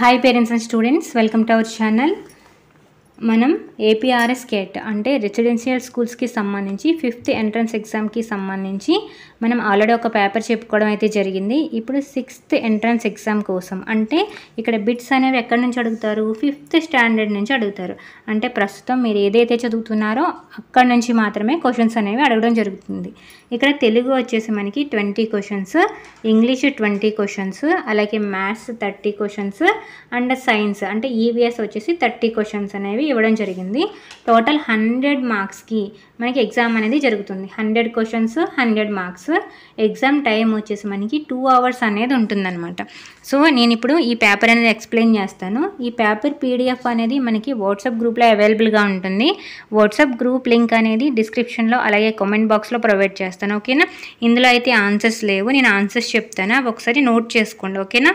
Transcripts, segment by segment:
Hi parents and students, welcome to our channel. మనం APRS Kate అంటే residential స్కూల్స్కి సంబంధించి 5th ఎంట్రన్స్ ఎగ్జామ్కి సంబంధించి మనం ఆల్రెడీ ఒక పేపర్ చెప్పుకోవడం అయితే జరిగింది. ఇప్పుడు 6th ఎంట్రన్స్ ఎగ్జామ్ కోసం అంటే ఇక్కడ బిట్స్ అనేవి ఎక్కడి నుంచి అడుగుతారు, 5th స్టాండర్డ్ నుంచి అడుగుతారు. అంటే ప్రస్తుతం మీరు ఏదైతే చదువుతున్నారో అక్కడి నుంచి మాత్రమే క్వశ్చన్స్ అనేవి అడగడం జరుగుతుంది. ఇక్కడ తెలుగు వచ్చేసి మనకి 20 క్వశ్చన్స్, ఇంగ్లీష్ 20 క్వశ్చన్స్, అలాగే మ్యాథ్స్ 30 క్వశ్చన్స్ అండ్ సైన్స్ అంటే ఈవీఎస్ వచ్చేసి 30 క్వశ్చన్స్ అనేవి ఇవ్వడం జరిగింది. టోటల్ 100 మార్క్స్కి మనకి ఎగ్జామ్ అనేది జరుగుతుంది. 100 క్వశ్చన్స్ 100 మార్క్స్. ఎగ్జామ్ టైం వచ్చేసి మనకి 2 hours అనేది ఉంటుందన్నమాట. సో నేను ఇప్పుడు ఈ పేపర్ అనేది ఎక్స్ప్లెయిన్ చేస్తాను. ఈ పేపర్ పీడిఎఫ్ అనేది మనకి వాట్సాప్ గ్రూప్లో అవైలబుల్గా ఉంటుంది. వాట్సాప్ గ్రూప్ లింక్ అనేది డిస్క్రిప్షన్లో అలాగే కామెంట్ బాక్స్లో ప్రొవైడ్ చేస్తాను. ఓకేనా, ఇందులో అయితే ఆన్సర్స్ లేవు, నేను ఆన్సర్స్ చెప్తాను, అవి ఒకసారి నోట్ చేసుకోండి. ఓకేనా,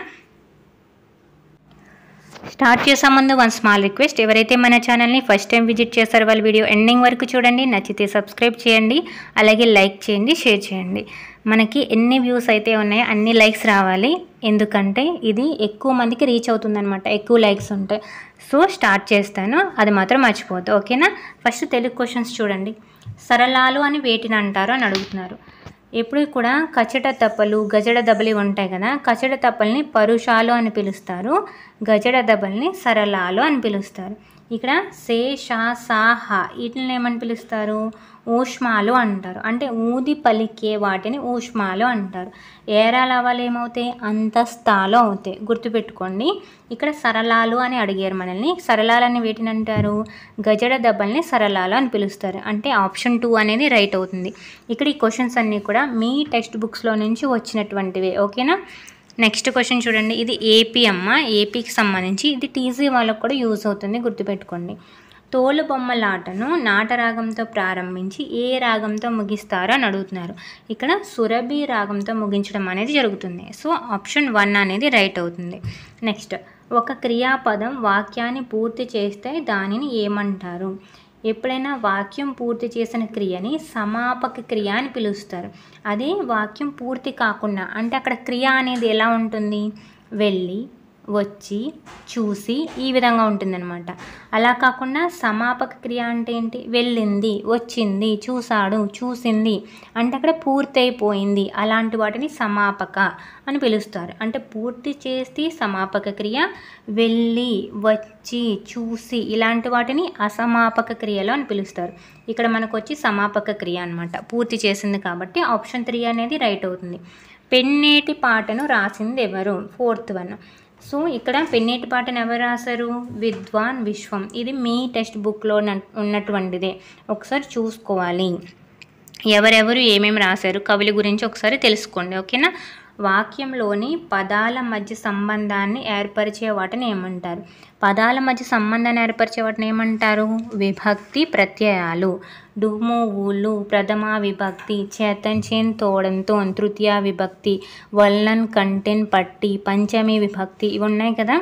స్టార్ట్ చేసే ముందు వన్ స్మాల్ రిక్వెస్ట్, ఎవరైతే మన ఛానల్ని ఫస్ట్ టైం విజిట్ చేస్తారో వాళ్ళ వీడియో ఎండింగ్ వరకు చూడండి, నచ్చితే సబ్స్క్రైబ్ చేయండి, అలాగే లైక్ చేయండి, షేర్ చేయండి. మనకి ఎన్ని వ్యూస్ అయితే ఉన్నాయో అన్ని లైక్స్ రావాలి, ఎందుకంటే ఇది ఎక్కువ మందికి రీచ్ అవుతుందన్నమాట, ఎక్కువ లైక్స్ ఉంటాయి. సో స్టార్ట్ చేస్తాను, అది మాత్రం మర్చిపోద్దు. ఓకేనా, ఫస్ట్ తెలుగు క్వశ్చన్స్ చూడండి. సరళాలు అని వేటిని అంటారు అని అడుగుతున్నారు. ఎప్పుడు కూడా కచట తప్పలు గజడ దబలి ఉంటాయి కదా, కచట తప్పల్ని పరుషాలు అని పిలుస్తారు, గజడ దబల్ని సరళాలు అని పిలుస్తారు. ఇక్కడ సే షా సా హా వీటిని ఏమని పిలుస్తారు, ఊష్మాలు అంటారు. అంటే ఊది పలికే వాటిని ఊష్మాలు అంటారు. ఏరాలవాలు ఏమవుతాయి, అంతస్తాలు అవుతాయి, గుర్తుపెట్టుకోండి. ఇక్కడ సరళాలు అని అడిగారు మనల్ని, సరళాలని వేటిని అంటారు, గజడ దెబ్బల్ని సరళాలు అని పిలుస్తారు. అంటే ఆప్షన్ 2 అనేది రైట్ అవుతుంది. ఇక్కడ ఈ క్వశ్చన్స్ అన్నీ కూడా మీ టెక్స్ట్ బుక్స్లో నుంచి వచ్చినటువంటివే. ఓకేనా, నెక్స్ట్ క్వశ్చన్ చూడండి. ఇది ఏపీ అమ్మ, ఏపీకి సంబంధించి, ఇది టీజీ వాళ్ళకు కూడా యూజ్ అవుతుంది, గుర్తుపెట్టుకోండి. తోలు బొమ్మలాటను నాటరాగంతో ప్రారంభించి ఏ రాగంతో ముగిస్తారు అని అడుగుతున్నారు. ఇక్కడ సురభి రాగంతో ముగించడం అనేది జరుగుతుంది. సో ఆప్షన్ 1 అనేది రైట్ అవుతుంది. నెక్స్ట్, ఒక క్రియాపదం వాక్యాన్ని పూర్తి చేస్తే దానిని ఏమంటారు. ఎప్పుడైనా వాక్యం పూర్తి చేసిన క్రియని సమాపక క్రియ అని పిలుస్తారు. అదే వాక్యం పూర్తి కాకుండా అంటే అక్కడ క్రియ అనేది ఎలా ఉంటుంది, వెళ్ళి వచ్చి చూసి ఈ విధంగా ఉంటుందన్నమాట. అలా కాకుండా సమాపక క్రియ అంటే ఏంటి, వెళ్ళింది, వచ్చింది, చూశాడు, చూసింది అంటే అక్కడ పూర్తి అయిపోయింది, అలాంటి వాటిని సమాపక అని పిలుస్తారు. అంటే పూర్తి చేసి సమాపక క్రియ, వెళ్ళి వచ్చి చూసి ఇలాంటి వాటిని అసమాపక క్రియలు అని పిలుస్తారు. ఇక్కడ మనకు వచ్చి సమాపక క్రియ అనమాట, పూర్తి చేసింది కాబట్టి ఆప్షన్ 3 అనేది రైట్ అవుతుంది. పెన్నేటి పాటను రాసింది ఎవరు, 4th వన్. సో ఇక్కడ పెన్నేటి పాటను ఎవరు రాశారు, విద్వాన్ విశ్వం. ఇది మీ టెక్స్ట్ బుక్లో ఉన్నటువంటిదే, ఒకసారి చూసుకోవాలి. ఎవరెవరు ఏమేమి రాశారు కవుల గురించి ఒకసారి తెలుసుకోండి. ఓకేనా, వాక్యంలోని పదాల మధ్య సంబంధాన్ని ఏర్పరిచే వాటిని ఏమంటారు, పదాల మధ్య సంబంధాన్ని ఏర్పరిచే వాటిని ఏమంటారు, విభక్తి ప్రత్యయాలు. డుము ఊలు ప్రథమ విభక్తి, చేతన్ చేన్ తోడంతో తృతీయ విభక్తి, వల్లన్ కంటెన్ పట్టి పంచమి విభక్తి, ఇవి ఉన్నాయి కదా.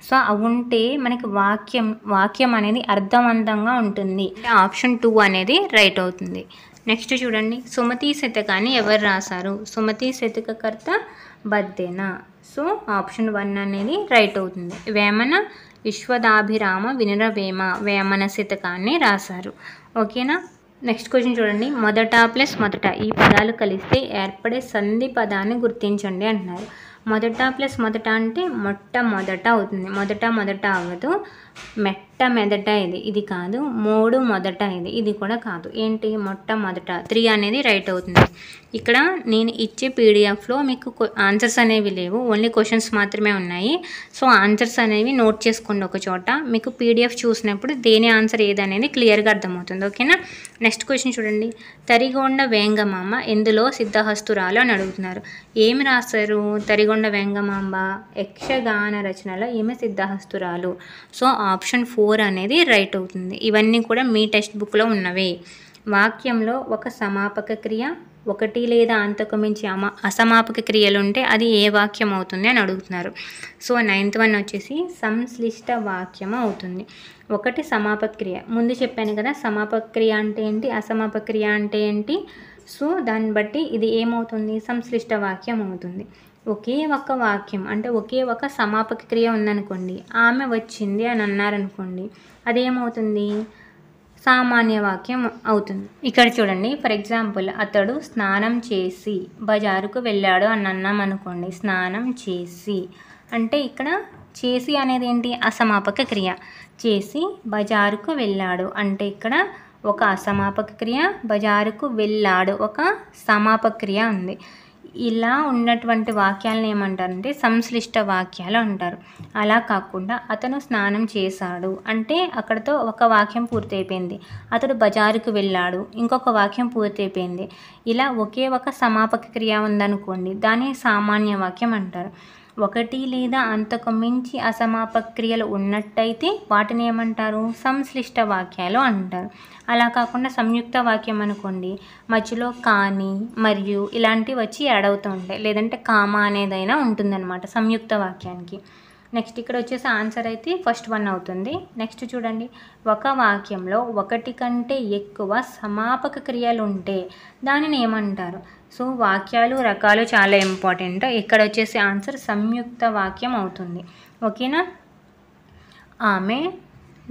సో అవి ఉంటే మనకి వాక్యం అనేది అర్థవంతంగా ఉంటుంది. ఆప్షన్ 2 అనేది రైట్ అవుతుంది. నెక్స్ట్ చూడండి, సుమతి శతకాన్ని ఎవరు రాశారు, సుమతి శతకకర్త బద్దెన. సో ఆప్షన్ 1 అనేది రైట్ అవుతుంది. వేమన విశ్వదాభిరామ వినురవేమ వేమన శతకాన్ని రాశారు. ఓకేనా, నెక్స్ట్ క్వశ్చన్ చూడండి. మొదట ప్లస్ మొదట ఈ పదాలు కలిస్తే ఏర్పడే సంధి పదాన్ని గుర్తించండి అంటున్నారు. మొదట ప్లస్ మొదట అంటే మొట్టమొదట అవుతుంది, మొదట అవ్వదు. మెదట ఇది కాదు, మూడు మొదట ఇది కూడా కాదు. ఏంటి, మొట్టమొదట 3 అనేది రైట్ అవుతుంది. ఇక్కడ నేను ఇచ్చే పీడిఎఫ్లో మీకు ఆన్సర్స్ అనేవి లేవు, ఓన్లీ క్వశ్చన్స్ మాత్రమే ఉన్నాయి. సో ఆన్సర్స్ అనేవి నోట్ చేసుకోండి ఒక చోట, మీకు పీడిఎఫ్ చూసినప్పుడు దేని ఆన్సర్ ఏదనేది క్లియర్గా అర్థమవుతుంది. ఓకేనా, నెక్స్ట్ క్వశ్చన్ చూడండి. తరిగొండ వేంగమాంబ ఎందులో సిద్ధహస్తురాలు అని అడుగుతున్నారు. ఏమి రాశారు, తరిగొండ వేంగమాంబ యక్షగాన రచనలో ఈమె సిద్ధహస్తురాలు. సో ఆప్షన్ 4 అనేది రైట్ అవుతుంది. ఇవన్నీ కూడా మీ టెక్స్ట్ బుక్లో ఉన్నవే. వాక్యంలో ఒక సమాపక క్రియ, 1 లేదా అంతకు మించి అసమాపక క్రియలు ఉంటే అది ఏ వాక్యం అవుతుంది అని అడుగుతున్నారు. సో 9th వన్ వచ్చేసి సంశ్లిష్ట వాక్యం అవుతుంది. 1 సమాపక క్రియ, ముందు చెప్పాను కదా సమాపక క్రియ అంటే ఏంటి, అసమాపక క్రియ అంటే ఏంటి. సో దాన్ని బట్టి ఇది ఏమవుతుంది, సంశ్లిష్ట వాక్యం అవుతుంది. ఒకే ఒక వాక్యం అంటే ఒకే ఒక సమాపక క్రియ ఉందనుకోండి, ఆమె వచ్చింది అని అన్నారనుకోండి, అదేమవుతుంది? సామాన్య వాక్యం అవుతుంది. ఇక్కడ చూడండి, ఫర్ ఎగ్జాంపుల్ అతడు స్నానం చేసి బజారుకు వెళ్ళాడు అని అన్నాం అనుకోండి. స్నానం చేసి అంటే ఇక్కడ చేసి అనేది ఏంటి? అసమాపక క్రియ. చేసి బజారుకు వెళ్ళాడు అంటే ఇక్కడ ఒక అసమాపక క్రియ, బజారుకు వెళ్ళాడు ఒక సమాపక క్రియ ఉంది. ఇలా ఉన్నటువంటి వాక్యాలను ఏమంటారంటే సంశ్లిష్ట వాక్యాలు అంటారు. అలా కాకుండా అతను స్నానం చేశాడు అంటే అక్కడతో ఒక వాక్యం పూర్తయిపోయింది. అతడు బజారుకు వెళ్ళాడు, ఇంకొక వాక్యం పూర్తయిపోయింది. ఇలా ఒకే ఒక సమాపక క్రియ ఉందనుకోండి, దాన్ని సామాన్య వాక్యం అంటారు. ఒకటి లేదా అంతకు మించి అసమాపక క్రియలు ఉన్నట్టయితే వాటిని ఏమంటారు? సంశ్లిష్ట వాక్యాలు అంటారు. అలా కాకుండా సంయుక్త వాక్యం అనుకోండి, మధ్యలో కానీ మరియు ఇలాంటివి వచ్చి యాడ్ అవుతూ ఉంటాయి, లేదంటే కామా అనేదైనా ఉంటుందన్నమాట సంయుక్త వాక్యానికి. నెక్స్ట్ ఇక్కడ వచ్చేసి ఆన్సర్ అయితే ఫస్ట్ వన్ అవుతుంది. నెక్స్ట్ చూడండి, ఒక వాక్యంలో ఒకటి కంటే ఎక్కువ సమాపక క్రియలు ఉంటే దానిని ఏమంటారు? సో వాక్యాలు రకాలు చాలా ఇంపార్టెంట్. ఇక్కడ వచ్చేసి ఆన్సర్ సంయుక్త వాక్యం అవుతుంది. ఓకేనా? ఆమె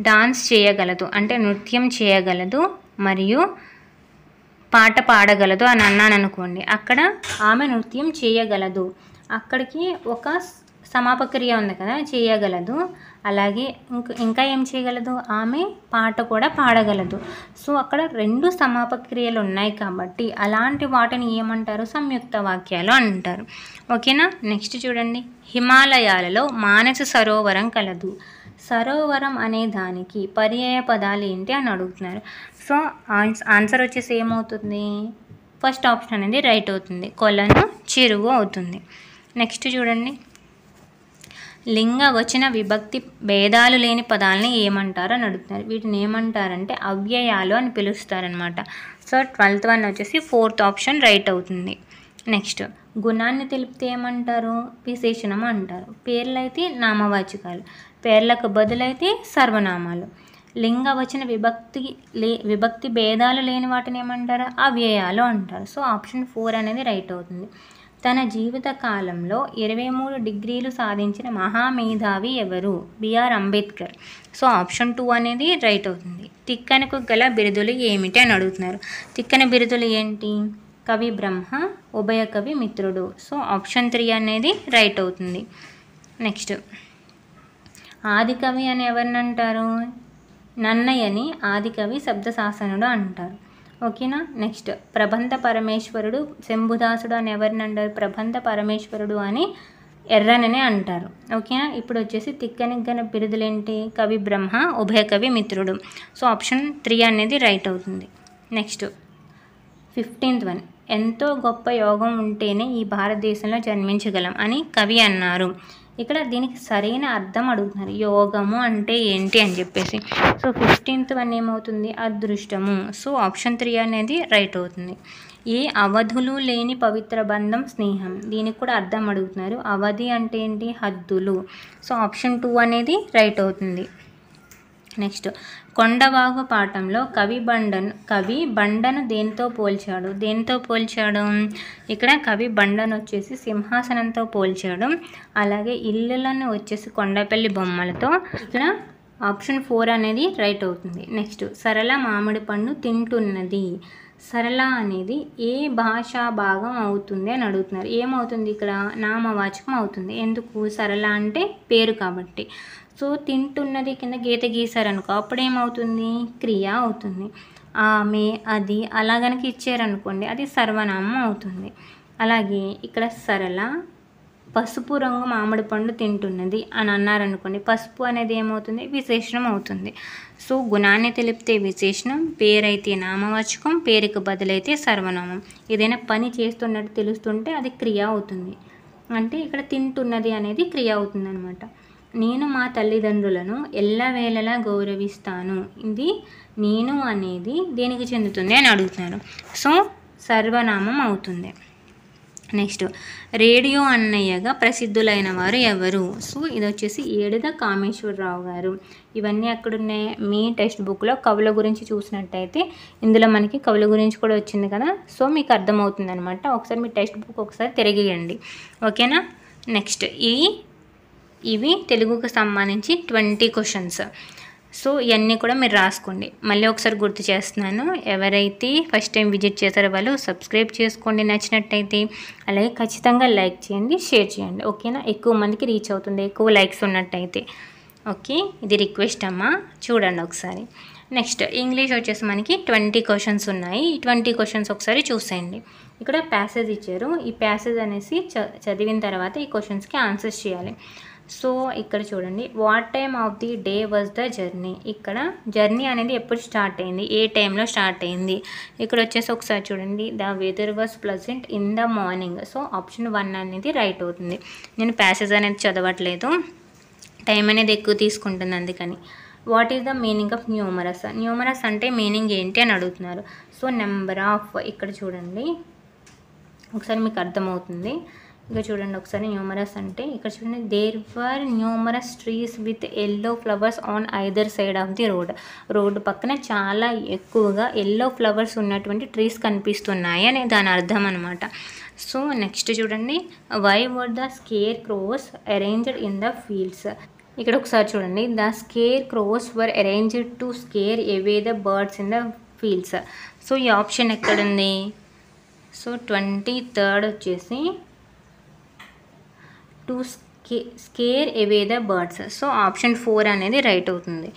డాన్స్ చేయగలదు అంటే నృత్యం చేయగలదు మరియు పాట పాడగలదు అని అన్నాను అనుకోండి, అక్కడ ఆమె నృత్యం చేయగలదు, అక్కడికి ఒక సమాపక క్రియ ఉంది కదా, చేయగలదు. అలాగే ఇంకా ఏం చేయగలదు? ఆమె పాట కూడా పాడగలదు. సో అక్కడ రెండు సమాపక క్రియలు ఉన్నాయి కాబట్టి అలాంటి వాటిని ఏమంటారు? సంయుక్త వాక్యాలు అంటారు. ఓకేనా? నెక్స్ట్ చూడండి, హిమాలయాలలో మానస సరోవరం కలదు. సరోవరం అనే దానికి పర్యాయ పదాలు ఏంటి అని అడుగుతున్నారు. సో ఆన్సర్ వచ్చేసి ఏమవుతుంది? ఫస్ట్ ఆప్షన్ అనేది రైట్ అవుతుంది, కొలను చెరువు అవుతుంది. నెక్స్ట్ చూడండి, లింగ వచన విభక్తి భేదాలు లేని పదాలని ఏమంటారు అని అడుగుతున్నారు. వీటిని ఏమంటారంటే అవ్యయాలు అని పిలుస్తారనమాట. సో 12th వన్ వచ్చేసి 4th ఆప్షన్ రైట్ అవుతుంది. నెక్స్ట్, గుణాన్ని తెలిపితే ఏమంటారు? విశేషణం అంటారు. పేర్లు అయితే నామవాచకాలు, పేర్లకు బదులైతే సర్వనామాలు. లింగ వచన విభక్తి భేదాలు లేని వాటిని ఏమంటారు? అవ్యయాలు అంటారు. సో ఆప్షన్ 4 అనేది రైట్ అవుతుంది. తన జీవిత కాలంలో 23 డిగ్రీలు సాధించిన మహామేధావి ఎవరు? బిఆర్ అంబేద్కర్. సో ఆప్షన్ 2 అనేది రైట్ అవుతుంది. తిక్కనకు గల బిరుదులు ఏమిటి అని అడుగుతున్నారు. తిక్కన బిరుదులు ఏంటి? కవి బ్రహ్మ, ఉభయ కవి మిత్రుడు. సో ఆప్షన్ 3 అనేది రైట్ అవుతుంది. నెక్స్ట్, ఆదికవి అని ఎవరిని అంటారు? నన్నయ్యని ఆదికవి శబ్దశాసనుడు అంటారు. ఓకేనా? నెక్స్ట్, ప్రబంధ పరమేశ్వరుడు శంభుదాసుడు అని ఎవరిని అంటారు? ప్రబంధ పరమేశ్వరుడు అని ఎర్రననే అంటారు. ఓకేనా? ఇప్పుడు వచ్చేసి తిక్కనికి గల బిరుదులేంటి? కవి బ్రహ్మ, ఉభయ కవి మిత్రుడు. సో ఆప్షన్ 3 అనేది రైట్ అవుతుంది. నెక్స్ట్ 15th వన్, ఎంతో గొప్ప యోగం ఉంటేనే ఈ భారతదేశంలో జన్మించగలం అని కవి అన్నారు. ఇక్కడ దీనికి సరైన అర్థం అడుగుతున్నారు, యోగము అంటే ఏంటి అని చెప్పేసి. సో 15th వన్ ఏమవుతుంది? అదృష్టము. సో ఆప్షన్ 3 అనేది రైట్ అవుతుంది. ఏ అవధులు లేని పవిత్ర బంధం స్నేహం. దీనికి కూడా అర్థం అడుగుతున్నారు. అవధి అంటే ఏంటి? హద్దులు. సో ఆప్షన్ 2 అనేది రైట్ అవుతుంది. నెక్స్ట్, కొండవాగు పాఠంలో కవి బండను దేంతో పోల్చాడు? ఇక్కడ కవి బండను వచ్చేసి సింహాసనంతో పోల్చాడు. అలాగే ఇల్లులను వచ్చేసి కొండపల్లి బొమ్మలతో. ఇక్కడ ఆప్షన్ 4 అనేది రైట్ అవుతుంది. నెక్స్ట్, సరళ మామిడి పండు తింటున్నది. సరళ అనేది ఏ భాషా భాగం అవుతుంది అని అడుగుతున్నారు. ఏమవుతుంది? ఇక్కడ నామవాచకం అవుతుంది. ఎందుకు? సరళ అంటే పేరు కాబట్టి. సో తింటున్నది కింద గీత గీసారనుకో, అప్పుడు ఏమవుతుంది? క్రియ అవుతుంది. ఆమె, అది అలా కనుక ఇచ్చారనుకోండి, అది సర్వనామం అవుతుంది. అలాగే ఇక్కడ సరళ పసుపు రంగు మామిడి పండు తింటున్నది అని అన్నారనుకోండి, పసుపు అనేది ఏమవుతుంది? విశేషణం అవుతుంది. సో గుణాన్ని తెలిపితే విశేషణం, పేరైతే నామవాచకం, పేరుకు బదులైతే సర్వనామం. ఏదైనా పని చేస్తున్నట్టు తెలుస్తుంటే అది క్రియ అవుతుంది. అంటే ఇక్కడ తింటున్నది అనేది క్రియ అవుతుంది అనమాట. నేను మా తల్లిదండ్రులను ఎల్లవేళలా గౌరవిస్తాను. ఇది నేను అనేది దేనికి చెందుతుంది అని అడుగుతున్నారు. సో సర్వనామం అవుతుంది. నెక్స్ట్ రేడియో అన్నయ్యగా ప్రసిద్ధులైన వారు ఎవరు? సో ఇది వచ్చేసి ఏడిద కామేశ్వరరావు గారు. ఇవన్నీ ఎక్కడున్నాయి? మీ టెక్స్ట్ బుక్లో కవుల గురించి చూసినట్టయితే ఇందులో మనకి కవుల గురించి కూడా వచ్చింది కదా, సో మీకు అర్థమవుతుంది అనమాట. ఒకసారి మీ టెక్స్ట్ బుక్ ఒకసారి తిరిగియండి, ఓకేనా. నెక్స్ట్ ఇవి తెలుగుకు సంబంధించి 20 క్వశ్చన్స్. సో ఇవన్నీ కూడా మీరు రాసుకోండి. మళ్ళీ ఒకసారి గుర్తు చేస్తున్నాను, ఎవరైతే ఫస్ట్ టైం విజిట్ చేశారో వాళ్ళు సబ్స్క్రైబ్ చేసుకోండి నచ్చినట్టయితే. అలాగే ఖచ్చితంగా లైక్ చేయండి, షేర్ చేయండి, ఓకేనా. ఎక్కువ మందికి రీచ్ అవుతుంది ఎక్కువ లైక్స్ ఉన్నట్టయితే, ఓకే. ఇది రిక్వెస్ట్ అమ్మా, చూడండి ఒకసారి. నెక్స్ట్ ఇంగ్లీష్ వచ్చేసి మనకి 20 క్వశ్చన్స్ ఉన్నాయి. ఈ 20 క్వశ్చన్స్ ఒకసారి చూసేయండి. ఇక్కడ ప్యాసేజ్ ఇచ్చారు, ఈ ప్యాసేజ్ అనేసి చదివిన తర్వాత ఈ క్వశ్చన్స్కి ఆన్సర్స్ చేయాలి. సో ఇక్కడ చూడండి, what time of the day was the journey. ఇక్కడ జర్నీ అనేది ఎప్పుడు స్టార్ట్ అయింది, ఏ టైంలో స్టార్ట్ అయింది. ఇక్కడ వచ్చేసి ఒకసారి చూడండి, the weather was pleasant in the morning. So option 1 అనేది రైట్ అవుతుంది. నేను ప్యాసేజ్ అనేది చదవట్లేదు, టైం అనేది ఎక్కువ తీసుకుంటుంది అందుకని. What is the meaning of numerous. Numerous అంటే మీనింగ్ ఏంటి అని అడుగుతున్నారు. సో నెంబర్ ఆఫ్, ఇక్కడ చూడండి ఒకసారి మీకు అర్థమవుతుంది. ఇక చూడండి ఒకసారి న్యూమరస్ అంటే ఇక్కడ చూడండి, there were numerous trees with yellow flowers on either side of the road. Road పక్కన చాలా ఎక్కువగా ఎల్లో ఫ్లవర్స్ ఉన్నటువంటి ట్రీస్ కనిపిస్తున్నాయి అని దాని అర్థం అనమాట. సో నెక్స్ట్ చూడండి, why were the scarecrows arranged in the fields. ఇక్కడ ఒకసారి చూడండి, the scarecrows were arranged to scare away the birds in the fields. So ఈ ఆప్షన్ ఎక్కడుంది? సో 23rd వచ్చేసి to scare away the birds. So option 4 అనేది right అవుతుంది.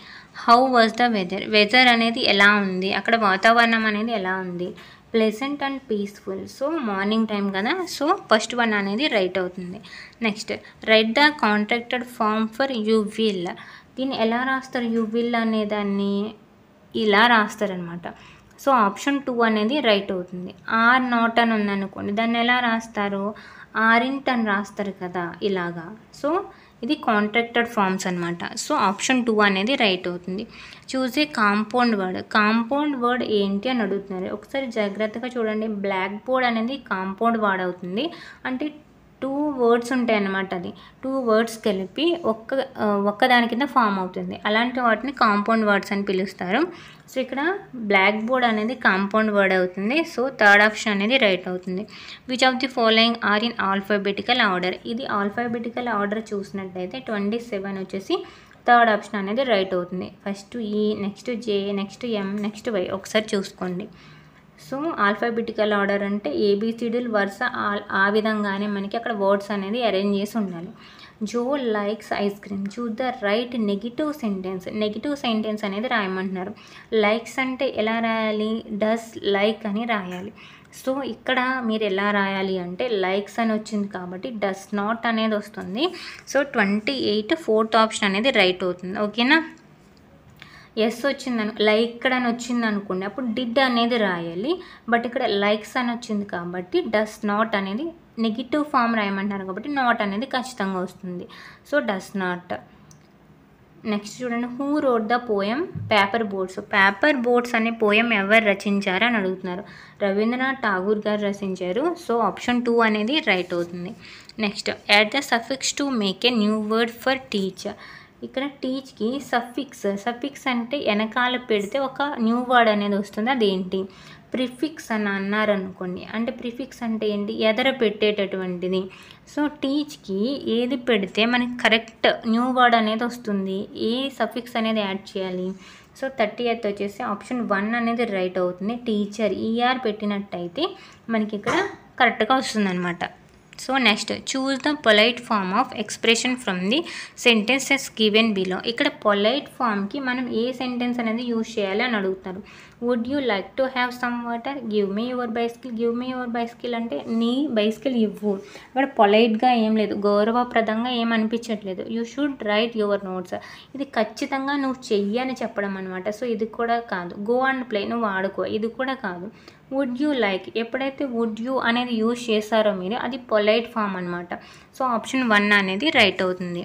How was the weather. Weather అనేది ఎలా ఉంది, అక్కడ వాతావరణం అనేది ఎలా ఉంది. Pleasant and peaceful. So morning time కదా, సో ఫస్ట్ 1 అనేది రైట్ అవుతుంది. Next write the contracted form for you will. దీన్ని ఎలా రాస్తారు? యూ విల్ అనే దాన్ని ఇలా రాస్తారనమాట. సో ఆప్షన్ 2 అనేది రైట్ అవుతుంది. ఆర్ నాట్ అని ఉందనుకోండి, దాన్ని ఎలా రాస్తారు? ఆరింట్ అని రాస్తారు కదా ఇలాగా. సో ఇది కాంట్రాక్టెడ్ ఫార్మ్స్ అనమాట. సో ఆప్షన్ 2 అనేది రైట్ అవుతుంది. చూసే కాంపౌండ్ వర్డ్. కాంపౌండ్ వర్డ్ ఏంటి అని అడుగుతున్నారు. ఒకసారి జాగ్రత్తగా చూడండి, బ్లాక్ బోర్డ్ అనేది కాంపౌండ్ వర్డ్ అవుతుంది. అంటే 2 వర్డ్స్ ఉంటాయి అన్నమాట. అది 2 వర్డ్స్ కలిపి ఒక్కదాని కింద ఫామ్ అవుతుంది. అలాంటి వాటిని కాంపౌండ్ వర్డ్స్ అని పిలుస్తారు. సో ఇక్కడ బ్లాక్ బోర్డ్ అనేది కాంపౌండ్ వర్డ్ అవుతుంది. సో 3rd ఆప్షన్ అనేది రైట్ అవుతుంది. Which of the following are in alphabetical order. ఇది ఆల్ఫాబెటికల్ ఆర్డర్ చూసినట్టయితే 27 వచ్చేసి 3rd ఆప్షన్ అనేది రైట్ అవుతుంది. First E, next J, next M, next Y. ఒకసారి చూసుకోండి. సో ఆల్ఫాబెటికల్ ఆర్డర్ అంటే ఏబిసిడీలు వరుస ఆ విధంగానే మనకి అక్కడ వర్డ్స్ అనేది అరేంజ్ చేసి ఉండాలి. Joe likes ice cream. Choose the right negative sentence. Negative sentence అనేది రాయమంటున్నారు. లైక్స్ అంటే ఎలా రాయాలి? డస్ లైక్ అని రాయాలి. సో ఇక్కడ మీరు ఎలా రాయాలి అంటే లైక్స్ అని వచ్చింది కాబట్టి డస్ నాట్ అనేది వస్తుంది. సో 28 4th ఆప్షన్ అనేది రైట్ అవుతుంది, ఓకేనా. ఎస్ వచ్చిందని లైక్ అని వచ్చింది అనుకోండి, అప్పుడు డిడ్ అనేది రాయాలి. బట్ ఇక్కడ లైక్స్ అని వచ్చింది కాబట్టి డస్ నాట్ అనేది నెగిటివ్ ఫామ్ రాయమంటారు కాబట్టి నాట్ అనేది ఖచ్చితంగా వస్తుంది. So does not. నెక్స్ట్ చూడండి, who road the poem paper boats. Paper boats అనే పోయం ఎవరు రచించారు అని అడుగుతున్నారు. రవీంద్రనాథ్ ఠాగూర్ గారు రచించారు. సో ఆప్షన్ 2 అనేది రైట్ అవుతుంది. Next add the suffix to make a new word for teach. ఇక్కడ టీచ్కి సఫిక్స్ అంటే వెనకాల పెడితే ఒక న్యూ వర్డ్ అనేది వస్తుంది. అదేంటి? ప్రిఫిక్స్ అని అన్నారనుకోండి. అంటే ప్రిఫిక్స్ అంటే ఏంటి? ఎదర పెట్టేటటువంటిది. సో టీచ్కి ఏది పెడితే మనకి కరెక్ట్ న్యూ వర్డ్ అనేది వస్తుంది. ఏ సఫిక్స్ అనేది యాడ్ చేయాలి? సో 30th వచ్చేసి ఆప్షన్ 1 అనేది రైట్ అవుతుంది. టీచర్ ఈఆర్ పెట్టినట్టయితే మనకి ఇక్కడ కరెక్ట్గా వస్తుంది అనమాట. So next choose the polite form of expression from the sentences given below. ఇక్కడ పొలైట్ ఫామ్కి మనం ఏ సెంటెన్స్ అనేది యూజ్ చేయాలి అని అడుగుతారు. Would you like to have some water, give me your bicycle. Give me your bicycle అంటే నీ బైస్కిల్ ఇవ్వు. ఇక్కడ పొలైట్గా ఏం లేదు, గౌరవప్రదంగా ఏం అనిపించట్లేదు. You should write your notes. ఇది ఖచ్చితంగా నువ్వు చెయ్యి అని చెప్పడం అనమాట. సో ఇది కూడా కాదు. గో అండ్ ప్లే, నువ్వు ఆడుకో, ఇది కూడా కాదు. వుడ్ యూ లైక్, ఎప్పుడైతే వుడ్ యూ అనేది యూజ్ చేస్తారో మీరు, అది పొలైట్ ఫామ్ అనమాట. సో ఆప్షన్ 1 అనేది రైట్ అవుతుంది.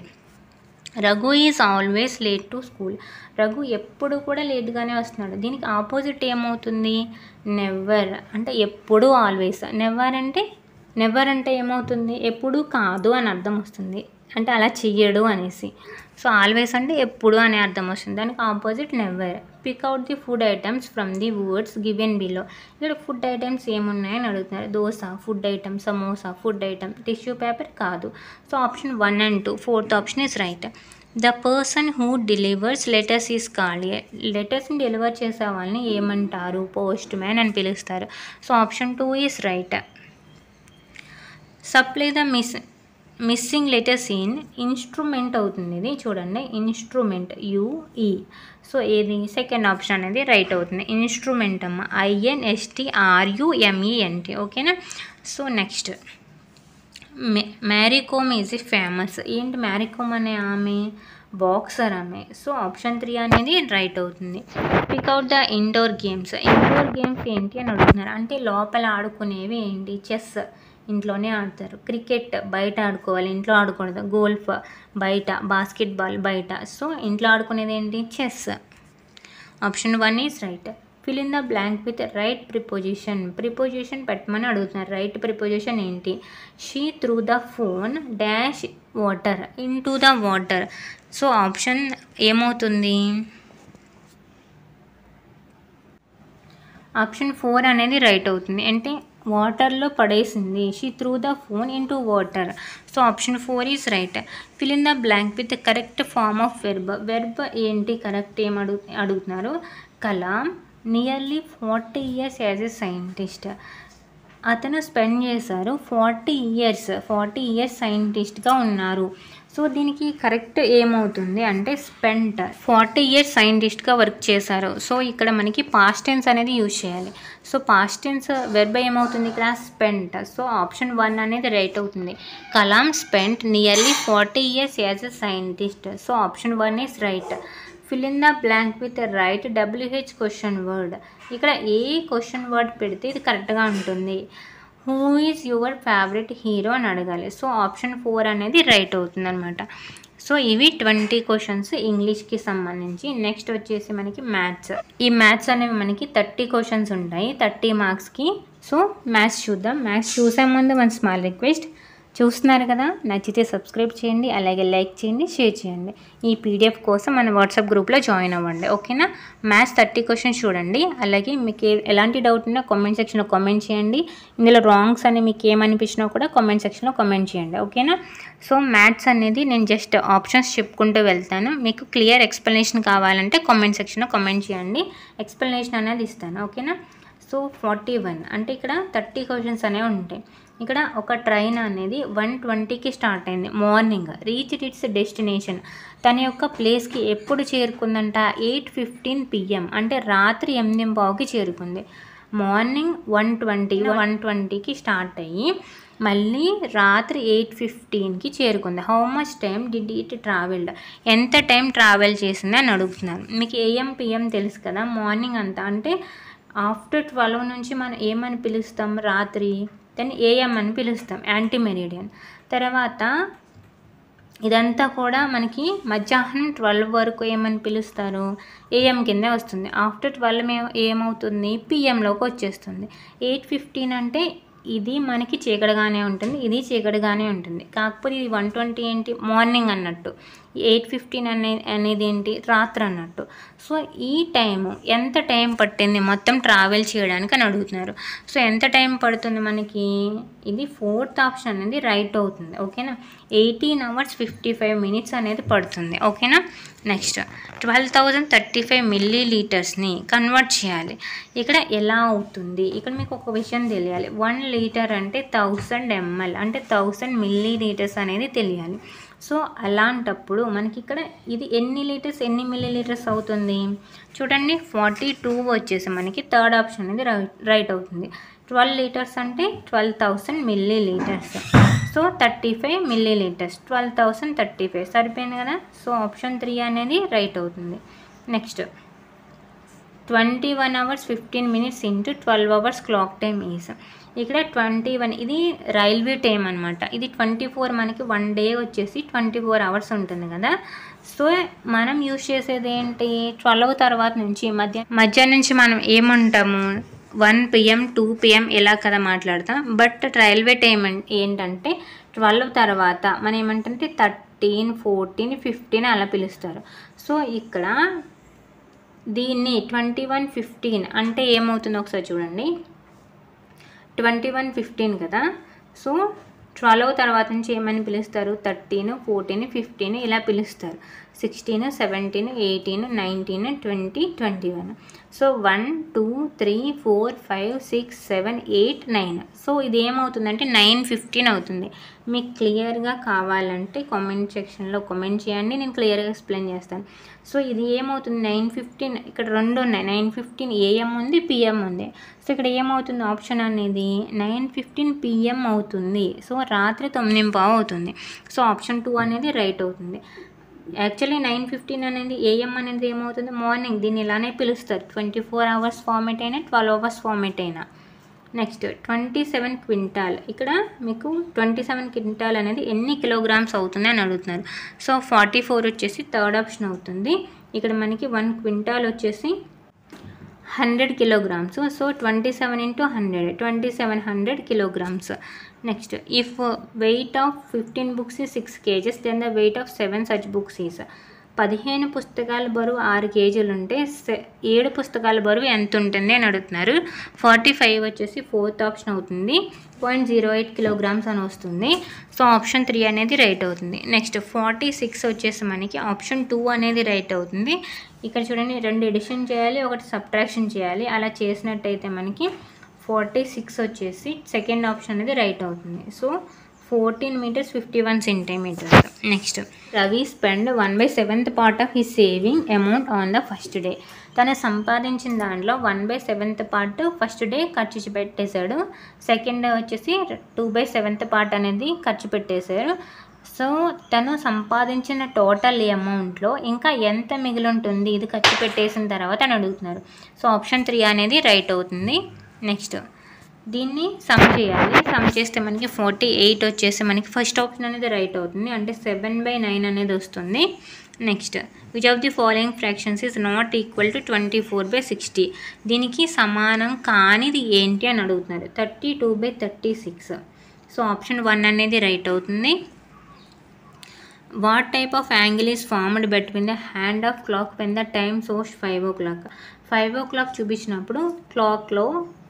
Raghu is always late to school. Raghu ఎప్పుడు కూడా లేట్గానే వస్తున్నాడు. దీనికి ఆపోజిట్ ఏమవుతుంది? నెవర్. అంటే ఎప్పుడు ఆల్వేస్. నెవర్ అంటే నెవర్ అంటే ఏమవుతుంది, ఎప్పుడు కాదు అని అర్థం వస్తుంది, అంటే అలా చెయ్యడు అనేసి. సో ఆల్వేస్ అంటే ఎప్పుడు అనే అర్థం వస్తుంది, దానికి opposite never. Pick out the food items from the words given below. ఇక్కడ ఫుడ్ ఐటమ్స్ ఏమున్నాయని అడుగుతున్నారు. Dosa food item, samosa food item, tissue paper కాదు. So option 1 and 2, fourth option is right. The person who delivers letters is called. లెటర్స్ని deliver చేసే వాళ్ళని ఏమంటారు, postman అని పిలుస్తారు. So option 2 is right. Supply the missing letters in. Instrument అవుతుంది ఇది, చూడండి ఇన్స్ట్రుమెంట్ యుఈ. సో ఏది సెకండ్ ఆప్షన్ అనేది రైట్ అవుతుంది, ఇన్స్ట్రుమెంట్ అమ్మ, INSTRUMENT. ఓకేనా. So next Mary Kom is famous. ఏంటి మ్యారీకోమ్ అనే ఆమె, బాక్సర్ ఆమె. సో ఆప్షన్ 3 అనేది రైట్ అవుతుంది. Pick out the indoor games. Indoor games ఏంటి అని అడుగుతున్నారు, అంటే లోపల ఆడుకునేవి ఏంటి, చెస్ ఇంట్లోనే ఆడతారు, క్రికెట్ బయట ఆడుకోవాలి ఇంట్లో ఆడకూడదు, గోల్ఫ్ బయట, బాస్కెట్బాల్ బయట. సో ఇంట్లో ఆడుకునేది ఏంటి, chess. Option 1 is right. Fill in the blank with right preposition. Preposition పెట్టమని అడుగుతున్నారు, రైట్ ప్రిపోజిషన్ ఏంటి. She threw the phone dash water into the water. So option ఏమవుతుంది, ఆప్షన్ 4 అనేది రైట్ అవుతుంది, అంటే వాటర్లో పడేసింది. She threw the phone into water. So option 4 is right. Fill in the blank with correct form of verb. Verb ఏంటి, correct ఏం అడుగుతున్నారు. Kalam nearly 40 years as a scientist. అతను స్పెండ్ చేశారు 40 years సైంటిస్ట్గా ఉన్నారు. సో దీనికి కరెక్ట్ ఏమవుతుంది అంటే spent. 40 years సైంటిస్ట్గా work చేశారు. సో ఇక్కడ మనకి పాస్ట్ టెన్స్ అనేది యూజ్ చేయాలి. సో పాస్ట్ టెన్స్ వెర్బ్ ఏమవుతుంది ఇక్కడ, స్పెంట్. సో ఆప్షన్ 1 అనేది రైట్ అవుతుంది. Kalam spent nearly 40 years as a scientist. So option 1 is right. Fill in the blank with right WH question word. ఇక్కడ ఏ question word పెడితే ఇది కరెక్ట్గా ఉంటుంది. Who is your favourite hero అని అడగాలి. సో ఆప్షన్ 4 అనేది రైట్ అవుతుంది అనమాట. సో ఇవి 20 క్వశ్చన్స్ ఇంగ్లీష్కి సంబంధించి. నెక్స్ట్ వచ్చేసి మనకి మ్యాథ్స్. ఈ మ్యాథ్స్ అనేవి మనకి 30 క్వశ్చన్స్ ఉంటాయి 30 మార్క్స్కి. సో మ్యాథ్స్ చూద్దాం. మ్యాథ్స్ చూసే ముందు మన స్మాల్ రిక్వెస్ట్, చూస్తున్నారు కదా, నచ్చితే సబ్స్క్రైబ్ చేయండి, అలాగే లైక్ చేయండి, షేర్ చేయండి. ఈ PDF కోసం మన వాట్సాప్ గ్రూప్లో జాయిన్ అవ్వండి. ఓకేనా. మ్యాథ్స్ 30 క్వశ్చన్స్ చూడండి. అలాగే మీకు ఎలాంటి డౌట్ ఉన్నా కామెంట్ సెక్షన్లో కామెంట్ చేయండి. ఇందులో రాంగ్స్ అని మీకు ఏమనిపించినా కూడా కామెంట్ సెక్షన్లో కామెంట్ చేయండి. ఓకేనా. సో మ్యాథ్స్ అనేది నేను జస్ట్ ఆప్షన్స్ చెప్పుకుంటూ వెళ్తాను. మీకు క్లియర్ ఎక్స్ప్లెనేషన్ కావాలంటే కామెంట్ సెక్షన్లో కామెంట్ చేయండి, ఎక్స్ప్లెనేషన్ అనేది ఇస్తాను. ఓకేనా. సో 41 అంటే ఇక్కడ 30 క్వశ్చన్స్ అనేవి ఉంటాయి. ఇక్కడ ఒక ట్రైన్ అనేది 1:20కి స్టార్ట్ అయింది మార్నింగ్. Reached it's destination. తన యొక్క ప్లేస్కి ఎప్పుడు చేరుకుందంట, 8:15 PM అంటే రాత్రి 8:15కి చేరుకుంది. మార్నింగ్ 1:20కి స్టార్ట్ అయ్యి మళ్ళీ రాత్రి 8:15కి చేరుకుంది. How much time did it travelled, ఎంత టైం ట్రావెల్ చేసింది అని అడుగుతున్నారు. మీకు AM PM తెలుసు కదా, మార్నింగ్ అంతా అంటే ఆఫ్టర్ 12 నుంచి మనం ఏమని పిలుస్తాం, రాత్రి, దాన్ని AM అని పిలుస్తాం, యాంటీ మెరిడియన్. తర్వాత ఇదంతా కూడా మనకి మధ్యాహ్నం 12 వరకు ఏమని పిలుస్తారు, AM కింద వస్తుంది. ఆఫ్టర్ 12 ఏమవుతుంది, PMలోకి వచ్చేస్తుంది. 8:15 అంటే ఇది మనకి చీకటిగానే ఉంటుంది, ఇది చీకటిగానే ఉంటుంది. కాకపోతే ఇది 1:20 ఏంటి, మార్నింగ్ అన్నట్టు. 8:15 అనేది ఏంటి, రాత్రి అన్నట్టు. సో ఈ టైము ఎంత టైం పట్టింది మొత్తం ట్రావెల్ చేయడానికి అని అడుగుతున్నారు. సో ఎంత టైం పడుతుంది మనకి, ఇది 4th ఆప్షన్ అనేది రైట్ అవుతుంది. ఓకేనా. 18 hours 55 minutes అనేది పడుతుంది. ఓకేనా. నెక్స్ట్ 12,035 millilitersని కన్వర్ట్ చేయాలి. ఇక్కడ ఎలా అవుతుంది, ఇక్కడ మీకు ఒక విషయం తెలియాలి. 1 లీటర్ అంటే 1000 ml అంటే 1000 milliliters అనేది తెలియాలి. సో అలాంటప్పుడు మనకి ఇక్కడ ఇది ఎన్ని మిల్లీలీటర్స్ అవుతుంది చూడండి. 42 వచ్చేసి మనకి థర్డ్ ఆప్షన్ అనేది రైట్ అవుతుంది. 12 లీటర్స్ అంటే 12,000 milliliters. సో 35 milliliters, 12,035 సరిపోయింది కదా. సో ఆప్షన్ 3 అనేది రైట్ అవుతుంది. Next 21 hours 15 minutes into 12 hours clock time is. ఇక్కడ 21 ఇది రైల్వే టైం అనమాట. ఇది 24 మనకి 1 డే వచ్చేసి 24 hours ఉంటుంది కదా. సో మనం యూజ్ చేసేది ఏంటి, 12 తర్వాత నుంచి మధ్యాహ్నం నుంచి మనం ఏమంటాము, 1 PM 2 PM ఇలా కదా మాట్లాడతాం. బట్ రైల్వే టైం ఏంటంటే 12 తర్వాత మనం ఏమంటే 13, 14, 15 అలా పిలుస్తారు. సో ఇక్కడ దీన్ని 21:15 అంటే ఏమవుతుందో ఒకసారి చూడండి. 21:15 కదా. సో 12 తర్వాత నుంచి ఏమని పిలుస్తారు? 13, 14, 15 ఇలా పిలుస్తారు. 16, 17, 18, 19, 20, 21. సో 1, 2, 3, 4, 5, 6, 7, 8, 9. సో ఇది ఏమవుతుందంటే 9:15 అవుతుంది. మీకు క్లియర్గా కావాలంటే కామెంట్ సెక్షన్లో కామెంట్ చేయండి, నేను క్లియర్గా ఎక్స్ప్లెయిన్ చేస్తాను. సో ఇది ఏమవుతుంది 9:15 ఇక్కడ రెండు ఉన్నాయి. 9:15 AM ఉంది, PM ఉంది. సో ఇక్కడ ఏమవుతుంది ఆప్షన్ అనేది 9:15 PM అవుతుంది. సో రాత్రి 9:15 అవుతుంది. సో ఆప్షన్ 2 అనేది రైట్ అవుతుంది. యాక్చువల్లీ 9:15 అనేది AM అనేది ఏమవుతుంది మార్నింగ్. దీన్ని ఇలానే పిలుస్తారు 24 hours ఫార్మేట్ అయినా 12 hours ఫార్మేట్ అయినా. Next 27 quintal. ఇక్కడ మీకు 27 క్వింటాల్ అనేది ఎన్ని కిలోగ్రామ్స్ అవుతుంది అని అడుగుతున్నారు. సో 44 వచ్చేసి థర్డ్ ఆప్షన్ అవుతుంది. ఇక్కడ మనకి 1 క్వింటాల్ వచ్చేసి 100 kilograms. So 27 into 100, 2700 kilograms. Next, if weight of 15 books is 6 kgs, then the weight of 7 such books is 15 పుస్తకాల బరువు 6 కేజీలు ఉంటే 7 పుస్తకాల బరువు ఎంత ఉంటుంది అని అడుగుతున్నారు. 45 వచ్చేసి ఫోర్త్ ఆప్షన్ అవుతుంది. 0.08 kilograms అని వస్తుంది. సో ఆప్షన్ 3 అనేది రైట్ అవుతుంది. నెక్స్ట్ 46 వచ్చేసి మనకి ఆప్షన్ 2 అనేది రైట్ అవుతుంది. ఇక్కడ చూడండి 2 ఎడిషన్ చేయాలి, 1 సబ్ట్రాక్షన్ చేయాలి. అలా చేసినట్టయితే మనకి 46 వచ్చేసి సెకండ్ ఆప్షన్ అనేది రైట్ అవుతుంది. So 14 meters 51 centimeters. Next Ravi spend 1/7th part of his saving amount on the first day. తను సంపాదించిన దాంట్లో 1/7th part ఫస్ట్ డే ఖర్చు పెట్టేశాడు. సెకండ్ డే వచ్చేసి 2/7th part అనేది ఖర్చు పెట్టేశారు. సో తను సంపాదించిన టోటల్ అమౌంట్లో ఇంకా ఎంత మిగిలి ఉంటుంది ఇది ఖర్చు పెట్టేసిన తర్వాత అని అడుగుతున్నారు. సో ఆప్షన్ 3 అనేది రైట్ అవుతుంది. నెక్స్ట్ దీన్ని సమ్ చేయాలి. సమ్ చేస్తే మనకి 48 వచ్చేసి మనకి ఫస్ట్ ఆప్షన్ అనేది రైట్ అవుతుంది. అంటే 7/9 అనేది వస్తుంది. Next which of the following fractions is not equal to 24/60. దీనికి సమానం కానిది ఏంటి అని అడుగుతున్నారు. 32/36. సో ఆప్షన్ 1 అనేది రైట్ అవుతుంది. What type of angle is formed between the hand of clock when the time shows 5 o'clock. 5 o'clock చూపించినప్పుడు క్లాక్లో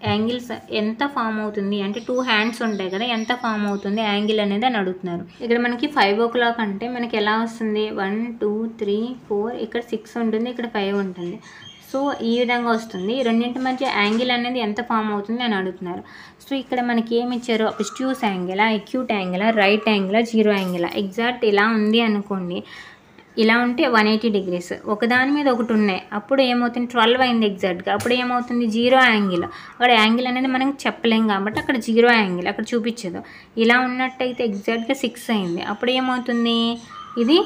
యాంగిల్స్ ఎంత ఫామ్ అవుతుంది అంటే 2 hands ఉంటాయి కదా, ఎంత ఫామ్ అవుతుంది యాంగిల్ అనేది అని అడుగుతున్నారు. ఇక్కడ మనకి 5 o'clock అంటే మనకి ఎలా వస్తుంది 1 2 3 4 ఇక్కడ 6 ఉంటుంది, ఇక్కడ 5 ఉంటుంది. సో ఈ విధంగా వస్తుంది. రెండింటి మధ్య యాంగిల్ అనేది ఎంత ఫామ్ అవుతుంది అని అడుగుతున్నారు. సో ఇక్కడ మనకి ఏమి ఇచ్చారు అబ్స్ట్యూస్ యాంగిలా, ఎక్యూట్ యాంగిలా, రైట్ యాంగిలా, జీరో యాంగిలా. ఎగ్జాక్ట్ ఇలా ఉంది అనుకోండి, ఇలా ఉంటే 180 degrees, ఒకదాని మీద ఒకటి ఉన్నాయి. అప్పుడు ఏమవుతుంది 12 అయింది ఎగ్జాక్ట్గా. అప్పుడు ఏమవుతుంది జీరో యాంగిల్. అక్కడ యాంగిల్ అనేది మనం చెప్పలేం కాబట్టి అక్కడ జీరో యాంగిల్ అక్కడ చూపించదు. ఇలా ఉన్నట్టయితే ఎగ్జాక్ట్గా 6 అయింది. అప్పుడు ఏమవుతుంది ఇది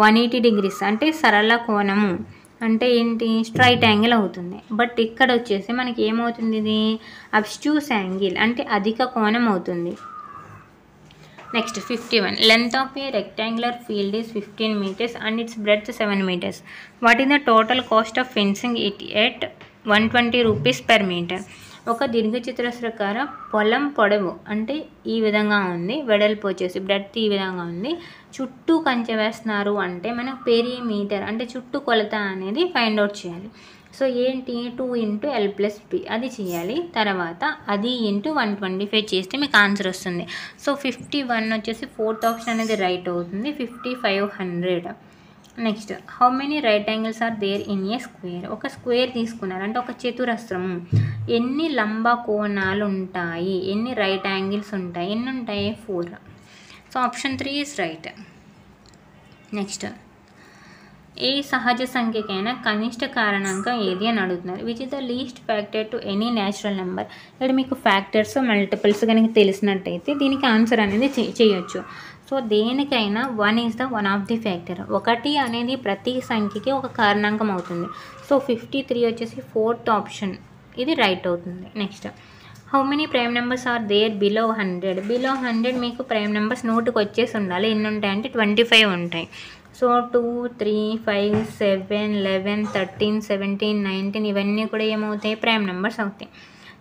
180 degrees అంటే సరళ కోణము అంటే ఏంటి స్ట్రైట్ యాంగిల్ అవుతుంది. బట్ ఇక్కడ వచ్చేసి మనకి ఏమవుతుంది ఇది అబ్స్ట్యూస్ యాంగిల్ అంటే అధిక కోణం అవుతుంది. Next 51. Length of a rectangular field is 15 meters and it's breadth 7 meters. What is the total cost of fencing it at 120 rupees per meter. ఒక దీర్ఘచతురస్రాకార పొలం పొడవు అంటే ఈ విధంగా ఉంది, వెడల్పు వచ్చేసి బ్రెడ్త్ ఈ విధంగా ఉంది. చుట్టూ కంచె వేస్తున్నారు అంటే మనం పెరిమీటర్ అంటే చుట్టూ కొలత అనేది ఫైండ్ అవుట్ చేయాలి. సో ఏంటి 2 into L+P అది చేయాలి. తర్వాత అది ఇంటూ 125 చేస్తే మీకు ఆన్సర్ వస్తుంది. సో 51 వచ్చేసి ఫోర్త్ ఆప్షన్ అనేది రైట్ అవుతుంది. 5500. Next how many right angles are there in a square. ఒక స్క్వేర్ తీసుకున్నారు అంటే ఒక చతురస్రము, ఎన్ని లంబ కోణాలు ఉంటాయి, ఎన్ని రైట్ యాంగిల్స్ ఉంటాయి, ఎన్ని ఉంటాయి 4. So option 3 is right. Next ఏ సహజ సంఖ్యకైనా కనిష్ట కారణాంకం ఏది అని అడుగుతున్నారు. Which is the least factor to any natural number. ఇక్కడ మీకు ఫ్యాక్టర్స్ మల్టిపుల్స్ కనుక తెలిసినట్టయితే దీనికి ఆన్సర్ అనేది చేయొచ్చు. సో దేనికైనా 1 is the one of the factor. 1 అనేది ప్రతి సంఖ్యకి ఒక కారణాంకం అవుతుంది. సో 53 వచ్చేసి ఫోర్త్ ఆప్షన్ ఇది రైట్ అవుతుంది. Next how many prime numbers are there below 100. Below 100 మీకు ప్రైమ్ నెంబర్స్ నోటుకు వచ్చేసి ఉండాలి. ఎన్ని ఉంటాయంటే 25 ఉంటాయి. సో 2 3 5 7 11 13 17 19 ఇవన్నీ కూడా ఏమవుతాయి ప్రైమ్ నెంబర్స్ అవుతాయి.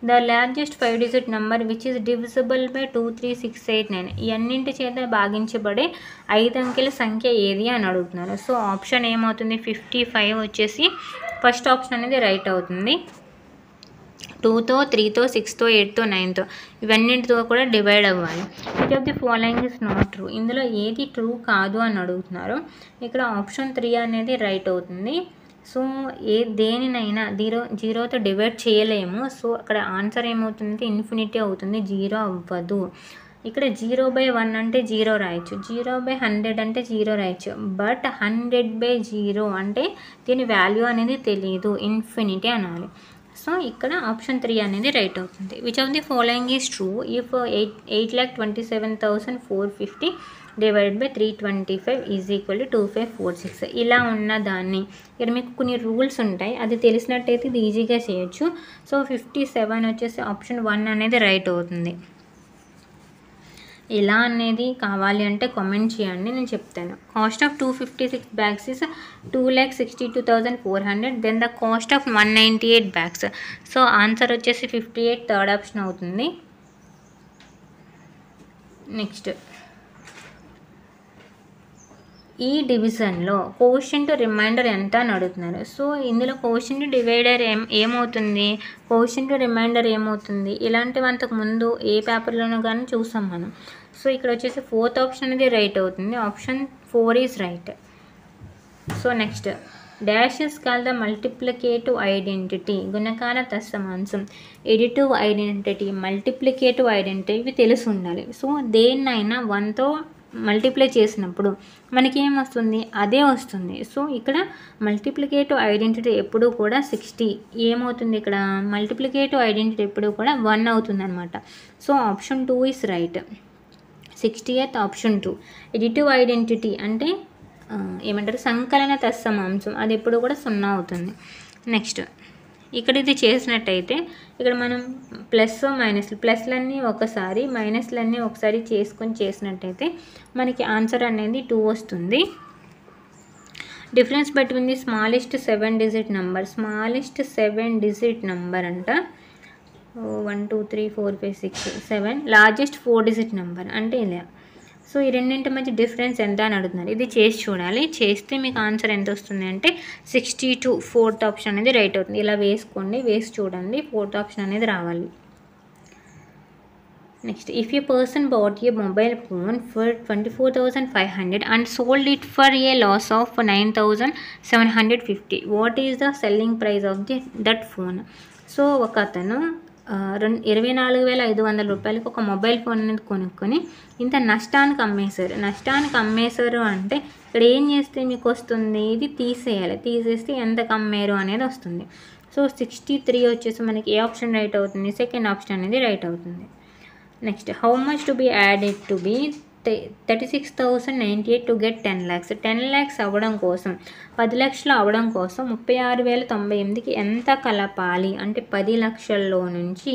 The largest 5-digit number which is divisible by 2, 3, 6, 8, 9 ఈ అన్నింటి చేత భాగించబడే 5 అంకెల సంఖ్య ఏది అని అడుగుతున్నారు. సో ఆప్షన్ ఏమవుతుంది 55 వచ్చేసి ఫస్ట్ ఆప్షన్ అనేది రైట్ అవుతుంది. 2తో 3తో 6తో 8తో 9తో ఇవన్నింటితో కూడా డివైడ్ అవ్వాలి. Which of the following is not true ఇందులో ఏది ట్రూ కాదు అని అడుగుతున్నారు. ఇక్కడ ఆప్షన్ 3 అనేది రైట్ అవుతుంది. సో దేనినైనా 0తో డివైడ్ చేయలేము. సో అక్కడ ఆన్సర్ ఏమవుతుంది ఇన్ఫినిటీ అవుతుంది, 0 అవ్వదు. ఇక్కడ 0/1 అంటే 0 రాయొచ్చు, 0/100 అంటే 0 రాయొచ్చు. బట్ 100/0 అంటే దీని వాల్యూ అనేది తెలియదు, ఇన్ఫినిటీ అనాలి. సో ఇక్కడ ఆప్షన్ 3 అనేది రైట్ అవుతుంది. Which of the following is true if 8,27,450 divided by 325 is equal to 2546 ఇలా ఉన్న దాన్ని ఇక్కడ మీకు కొన్ని రూల్స్ ఉంటాయి, అది తెలిసినట్టయితే ఇది ఈజీగా చేయొచ్చు. సో 57 వచ్చేసి ఆప్షన్ 1 అనేది రైట్ అవుతుంది. ఎలా అనేది కావాలి అంటే కామెంట్ చేయండి, నేను చెప్తాను. Cost of 256 bags is 2,62,400. Then the cost of 198 bags. So answer వచ్చేసి 58 థర్డ్ ఆప్షన్ అవుతుంది. నెక్స్ట్ ఈ డివిజన్లో కోషెంట్ రిమైండర్ ఎంత అని అడుగుతున్నారు. సో ఇందులో కోషెంట్ డివైడర్ ఏమవుతుంది, కోషెంట్ రిమైండర్ ఏమవుతుంది, ఇలాంటివి అంతకుముందు ఏ పేపర్లోనూ కానీ చూసాం మనం. సో ఇక్కడ వచ్చేసి 4th ఆప్షన్ అనేది రైట్ అవుతుంది. Option 4 is right. So next dash is call the multiplicative identity గుణకార తత్సమాంసం. ఎడిటివ్ ఐడెంటిటీ, మల్టిప్లికేటివ్ ఐడెంటిటీ ఇవి తెలిసి ఉండాలి. సో దేన్నైనా 1తో మల్టిప్లై చేసినప్పుడు మనకి ఏమొస్తుంది అదే వస్తుంది. సో ఇక్కడ మల్టిప్లికేటివ్ ఐడెంటిటీ ఎప్పుడు కూడా 60 ఏమవుతుంది, ఇక్కడ మల్టిప్లికేటివ్ ఐడెంటిటీ ఎప్పుడు కూడా 1 అవుతుంది అనమాట. So option 2 is right. 60th option 2. Additive identity అంటే ఏమంటారు సంకలన తత్సమాంసం, అది ఎప్పుడు కూడా 0 అవుతుంది. నెక్స్ట్ ఇక్కడ ఇది చేసినట్టయితే ఇక్కడ మనం ప్లస్ మైనస్లు, ప్లస్లన్నీ ఒకసారి మైనస్లన్నీ ఒకసారి చేసుకొని చేసినట్టయితే మనకి ఆన్సర్ అనేది 2 వస్తుంది. Difference between the smallest 7-digit number, smallest 7-digit number అంట 1 2 3 4 5 6 7, లార్జెస్ట్ 4-digit నెంబర్ అంటే ఇలా. సో ఈ రెండింటి మధ్య డిఫరెన్స్ ఎంత అని అడుగుతున్నారు, ఇది చేసి చూడాలి. చేస్తే మీకు ఆన్సర్ ఎంత వస్తుంది అంటే 62 4th ఆప్షన్ అనేది రైట్ అవుతుంది. ఇలా వేసుకోండి, వేసి చూడండి, 4th ఆప్షన్ అనేది రావాలి. Next if a person bought a mobile phone for 24,500 and sold it for a loss of 9,750 what is the selling price of that phone. So ఒక అతను 24,500 రూపాయలకి ఒక మొబైల్ ఫోన్ అనేది కొనుక్కొని ఇంత నష్టానికి అమ్మేశారు అంటే ఇక్కడ ఏం చేస్తే మీకు వస్తుంది, ఇది తీసేయాలి, తీసేస్తే ఎంతకు అమ్మారు అనేది వస్తుంది. సో 63 వచ్చేసి మనకి ఏ ఆప్షన్ రైట్ అవుతుంది, సెకండ్ ఆప్షన్ అనేది రైట్ అవుతుంది. Next how much to be added to be 36,098 to get 10 lakhs. 10 lakhs అవ్వడం కోసం 10 లక్షలు అవ్వడం కోసం 36,098కి ఎంత కలపాలి అంటే 10 లక్షల్లో నుంచి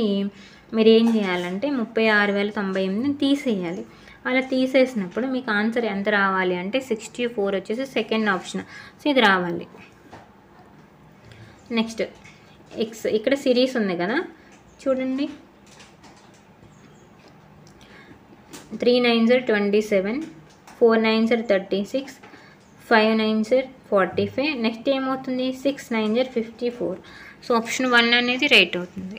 మీరు ఏం చేయాలంటే 36,098ని తీసేయాలి. అలా తీసేసినప్పుడు మీకు ఆన్సర్ ఎంత రావాలి అంటే 64 వచ్చేసి సెకండ్ ఆప్షన్. సో ఇది రావాలి. నెక్స్ట్ ఎక్స్, ఇక్కడ సిరీస్ ఉంది కదా చూడండి, 3 9s are 27, 4 9s are 36, 5 9s are 45. Next ఏమవుతుంది 6 9s are 54. సో ఆప్షన్ 1 అనేది రైట్ అవుతుంది.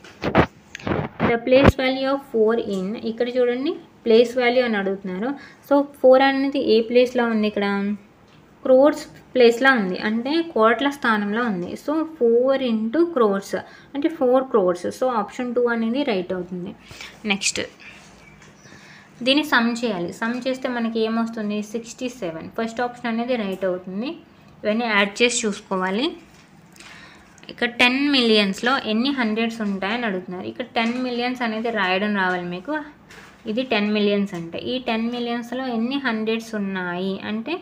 The place value of 4 in, ఇక్కడ చూడండి ప్లేస్ వాల్యూ అని అడుగుతున్నారు. సో 4 అనేది ఏ ప్లేస్లో ఉంది, ఇక్కడ క్రోర్స్ ప్లేస్లో ఉంది, అంటే కోట్ల స్థానంలో ఉంది. సో 4 into crores అంటే 4 crores. సో ఆప్షన్ 2 అనేది రైట్ అవుతుంది. నెక్స్ట్ దీన్ని సమ్ చేయాలి, సమ్ చేస్తే మనకి ఏమొస్తుంది 67. ఫస్ట్ ఆప్షన్ అనేది రైట్ అవుతుంది. ఇవన్నీ యాడ్ చేసి చూసుకోవాలి. ఇక్కడ 10 millionsలో ఎన్ని హండ్రెడ్స్ ఉంటాయని అడుగుతున్నారు. ఇక్కడ 10 millions అనేది రాయడం రావాలి మీకు. ఇది 10 millions అంటే ఈ 10 millionsలో ఎన్ని హండ్రెడ్స్ ఉన్నాయి అంటే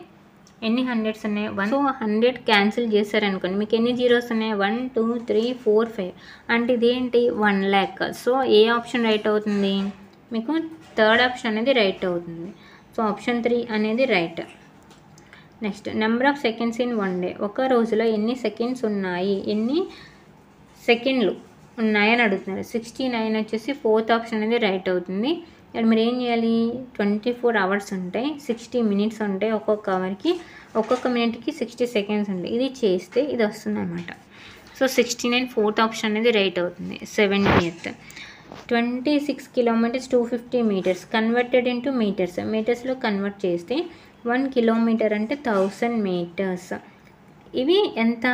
ఎన్ని హండ్రెడ్స్ ఉన్నాయి 1. సో 100 క్యాన్సిల్ చేశారనుకోండి మీకు ఎన్ని జీరోస్ ఉన్నాయి 1 2 3 4 5 అంటే ఇదేంటి 1 lakh. సో ఏ ఆప్షన్ రైట్ అవుతుంది మీకు థర్డ్ ఆప్షన్ అనేది రైట్ అవుతుంది. సో ఆప్షన్ 3 అనేది right. Next number of seconds in 1 day, ఒక రోజులో ఎన్ని సెకండ్స్ ఉన్నాయి, ఎన్ని సెకండ్లు ఉన్నాయని అడుగుతున్నారు. 69 వచ్చేసి ఫోర్త్ ఆప్షన్ అనేది రైట్ అవుతుంది. ఇక్కడ మీరు ఏం చేయాలి, 24 అవర్స్ ఉంటాయి, 60 మినిట్స్ ఉంటాయి, ఒక్కొక్క అవర్కి ఒక్కొక్క మినిట్కి 60 సెకండ్స్ ఉంటాయి. ఇది చేస్తే ఇది వస్తుంది అనమాట. సో 69 ఫోర్త్ ఆప్షన్ అనేది రైట్ అవుతుంది. 70th 26 kilometres 250 metres converted into metres. మీటర్స్లో కన్వర్ట్ చేస్తే 1 కిలోమీటర్ అంటే 1000 మీటర్స్. ఇవి ఎంత,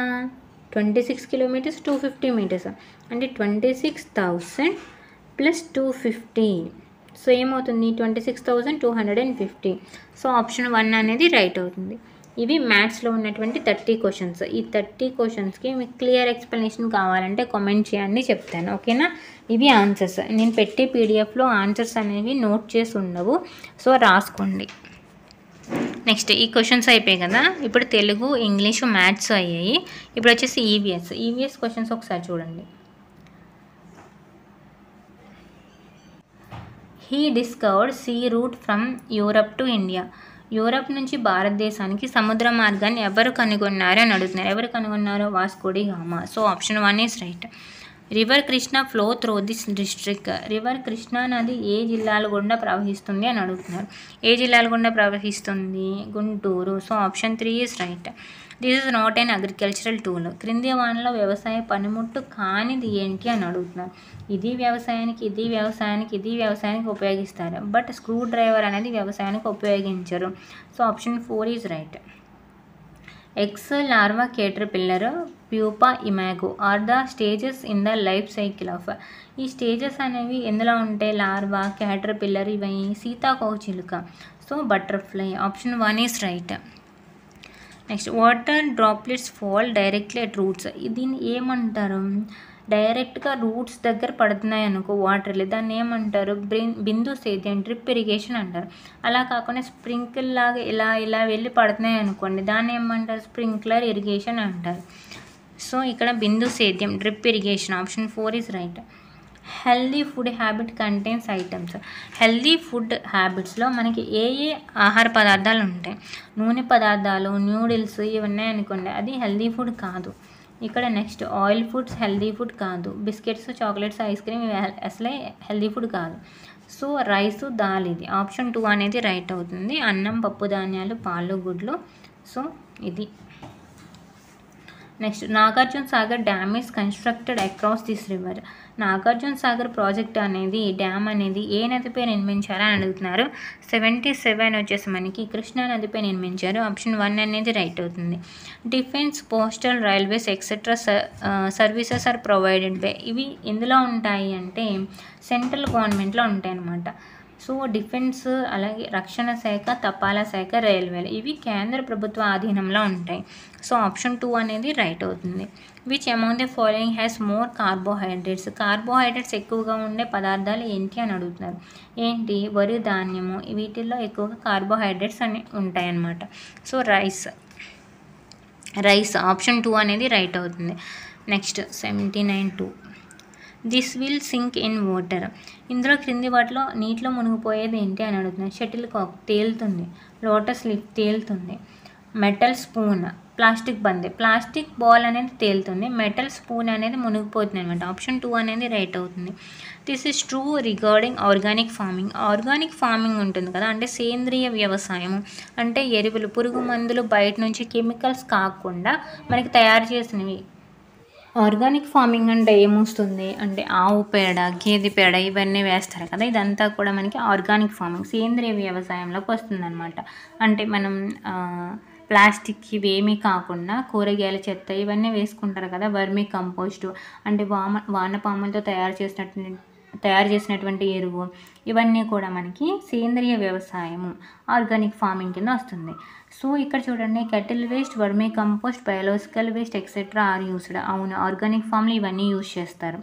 26 కిలోమీటర్స్ 250 మీటర్స్ అంటే 26,000 ప్లస్ 250. సో ఏమవుతుంది, 26,250. సో ఆప్షన్ 1 అనేది రైట్ అవుతుంది. ఇవి మ్యాథ్స్లో ఉన్నటువంటి 30 క్వశ్చన్స్. ఈ 30 క్వశ్చన్స్కి మీకు క్లియర్ ఎక్స్ప్లెనేషన్ కావాలంటే కామెంట్ చేయండి, చెప్తాను. ఓకేనా, ఇవి ఆన్సర్స్. నేను పెట్టే పీడిఎఫ్లో ఆన్సర్స్ అనేవి నోట్ చేసి ఉండవు, సో రాసుకోండి. నెక్స్ట్ ఈ క్వశ్చన్స్ అయిపోయాయి కదా, ఇప్పుడు తెలుగు, ఇంగ్లీషు, మ్యాథ్స్ అయ్యాయి. ఇప్పుడు వచ్చేసి ఈవీఎస్ క్వశ్చన్స్ ఒకసారి చూడండి. He discovered sea route from Europe to India. Europe నుంచి భారతదేశానికి సముద్ర మార్గాన్ని ఎవరు కనుగొన్నారు అని అడుగుతున్నారు. ఎవరు కనుగొన్నారు, Vasco da Gama. So option 1 is right. River Krishna flow through this district. River Krishna నది ఏ జిల్లాల గుండా ప్రవహిస్తుంది అని అడుగుతున్నారు. ఏ జిల్లాల గుండా ప్రవహిస్తుంది, Guntur. So option 3 is right. This is not an agricultural tool. క్రింది వానలో వ్యవసాయ పనిముట్టు కానిది ఏంటి అని అడుగుతున్నారు. ఇది వ్యవసాయానికి ఉపయోగిస్తారు, బట్ స్క్రూ డ్రైవర్ అనేది వ్యవసాయానికి ఉపయోగించరు. So option 4 is right. Eggs, larva, caterpillar, pupa, imago are the stages in the life cycle of. ఈ స్టేజెస్ అనేవి ఎందులో ఉంటాయి, లార్వా, కేటర్పిల్లర్, ఇవి సీతాకోకచిలుక. So butterfly. Option 1 is right. Next water droplets fall directly at roots. దీన్ని ఏమంటారు, డైరెక్ట్గా roots దగ్గర పడుతున్నాయి అనుకో వాటర్లు, దాన్ని ఏమంటారు, బిందు సేద్యం, డ్రిప్ ఇరిగేషన్ అంటారు. అలా కాకుండా స్ప్రింకిల్ లాగా ఇలా వెళ్ళి పడుతున్నాయి అనుకోండి, దాన్ని ఏమంటారు, స్ప్రింక్లర్ ఇరిగేషన్ అంటారు. సో ఇక్కడ బిందు సేద్యం, drip irrigation. Option 4 is right. Healthy food habit contains items. Healthy food హ్యాబిట్స్లో మనకి ఏ ఆహార పదార్థాలు ఉంటాయి, నూనె పదార్థాలు, న్యూడిల్స్ ఇవన్నీ అనుకోండి, అది హెల్దీ ఫుడ్ కాదు. ఇక్కడ next oil foods healthy food కాదు. బిస్కెట్స్, చాక్లెట్స్, ఐస్ క్రీమ్ ఇవి అసలే హెల్దీ ఫుడ్ కాదు. So rice, dal. ఇది ఆప్షన్ 2 అనేది రైట్ అవుతుంది. అన్నం, పప్పు ధాన్యాలు, పాలు, గుడ్లు. సో ఇది. Next Nagarjuna Sagar dam is constructed across this river. Nagarjuna Sagar project అనేది, డ్యామ్ అనేది ఏ నదిపై నిర్మించారని అడుగుతున్నారు. 77 వచ్చేసి మనకి కృష్ణా నదిపై నిర్మించారు. ఆప్షన్ 1 అనేది రైట్ అవుతుంది. Defence, postal, railways etcetera services are provided by. ఇవి ఎందులో ఉంటాయి అంటే సెంట్రల్ గవర్నమెంట్లో ఉంటాయి అన్నమాట. సో డిఫెన్స్, అలాగే రక్షణ శాఖ, తపాలా శాఖ, రైల్వేలు ఇవి కేంద్ర ప్రభుత్వ ఆధీనంలో ఉంటాయి. సో ఆప్షన్ 2 అనేది రైట్ అవుతుంది. Which amount the following has more carbohydrates. Carbohydrates ఎక్కువగా ఉండే పదార్థాలు ఏంటి అని అడుగుతున్నారు. ఏంటి, వరి, ధాన్యము, వీటిల్లో ఎక్కువగా కార్బోహైడ్రేట్స్ అని ఉంటాయన్నమాట. సో రైస్ ఆప్షన్ 2 అనేది రైట్ అవుతుంది. Next 79(2). This will sink in water. ఇందులో క్రింది వాటిలో నీటిలో మునిగిపోయేది ఏంటి అని అడుగుతున్నాను. షటిల్ కాక్ తేలుతుంది, లోటస్ లీఫ్ తేలుతుంది, మెటల్ స్పూన్, ప్లాస్టిక్ బందె, ప్లాస్టిక్ బాల్ అనేది తేలుతుంది, మెటల్ స్పూన్ అనేది మునిగిపోతుంది అనమాట. ఆప్షన్ 2 అనేది రైట్ అవుతుంది. This is true regarding organic farming. Organic farming ఉంటుంది కదా, అంటే సేంద్రియ వ్యవసాయం అంటే ఎరువులు, పురుగు మందులు, బయట నుంచి కెమికల్స్ కాకుండా మనకి తయారు చేసినవి. ఆర్గానిక్ ఫార్మింగ్ అంటే ఏమొస్తుంది అంటే ఆవు పేడ, గేదె పేడ ఇవన్నీ వేస్తారు కదా, ఇదంతా కూడా మనకి ఆర్గానిక్ ఫార్మింగ్, సేంద్రియ వ్యవసాయంలోకి వస్తుందన్నమాట. అంటే మనం ప్లాస్టిక్ ఇవేమీ కాకుండా కూరగాయల చెత్త ఇవన్నీ వేసుకుంటారు కదా, వర్మీ కంపోస్టు అంటే వానపాములతో తయారు చేసినటువంటి ఎరువు, ఇవన్నీ కూడా మనకి సేంద్రియ వ్యవసాయము, ఆర్గానిక్ ఫార్మింగ్ కింద వస్తుంది. సో ఇక్కడ చూడండి, cattle waste, vermicompost, biological waste etcetera are used. అవును, ఆర్గానిక్ ఫామ్లో ఇవన్నీ యూజ్ చేస్తారు.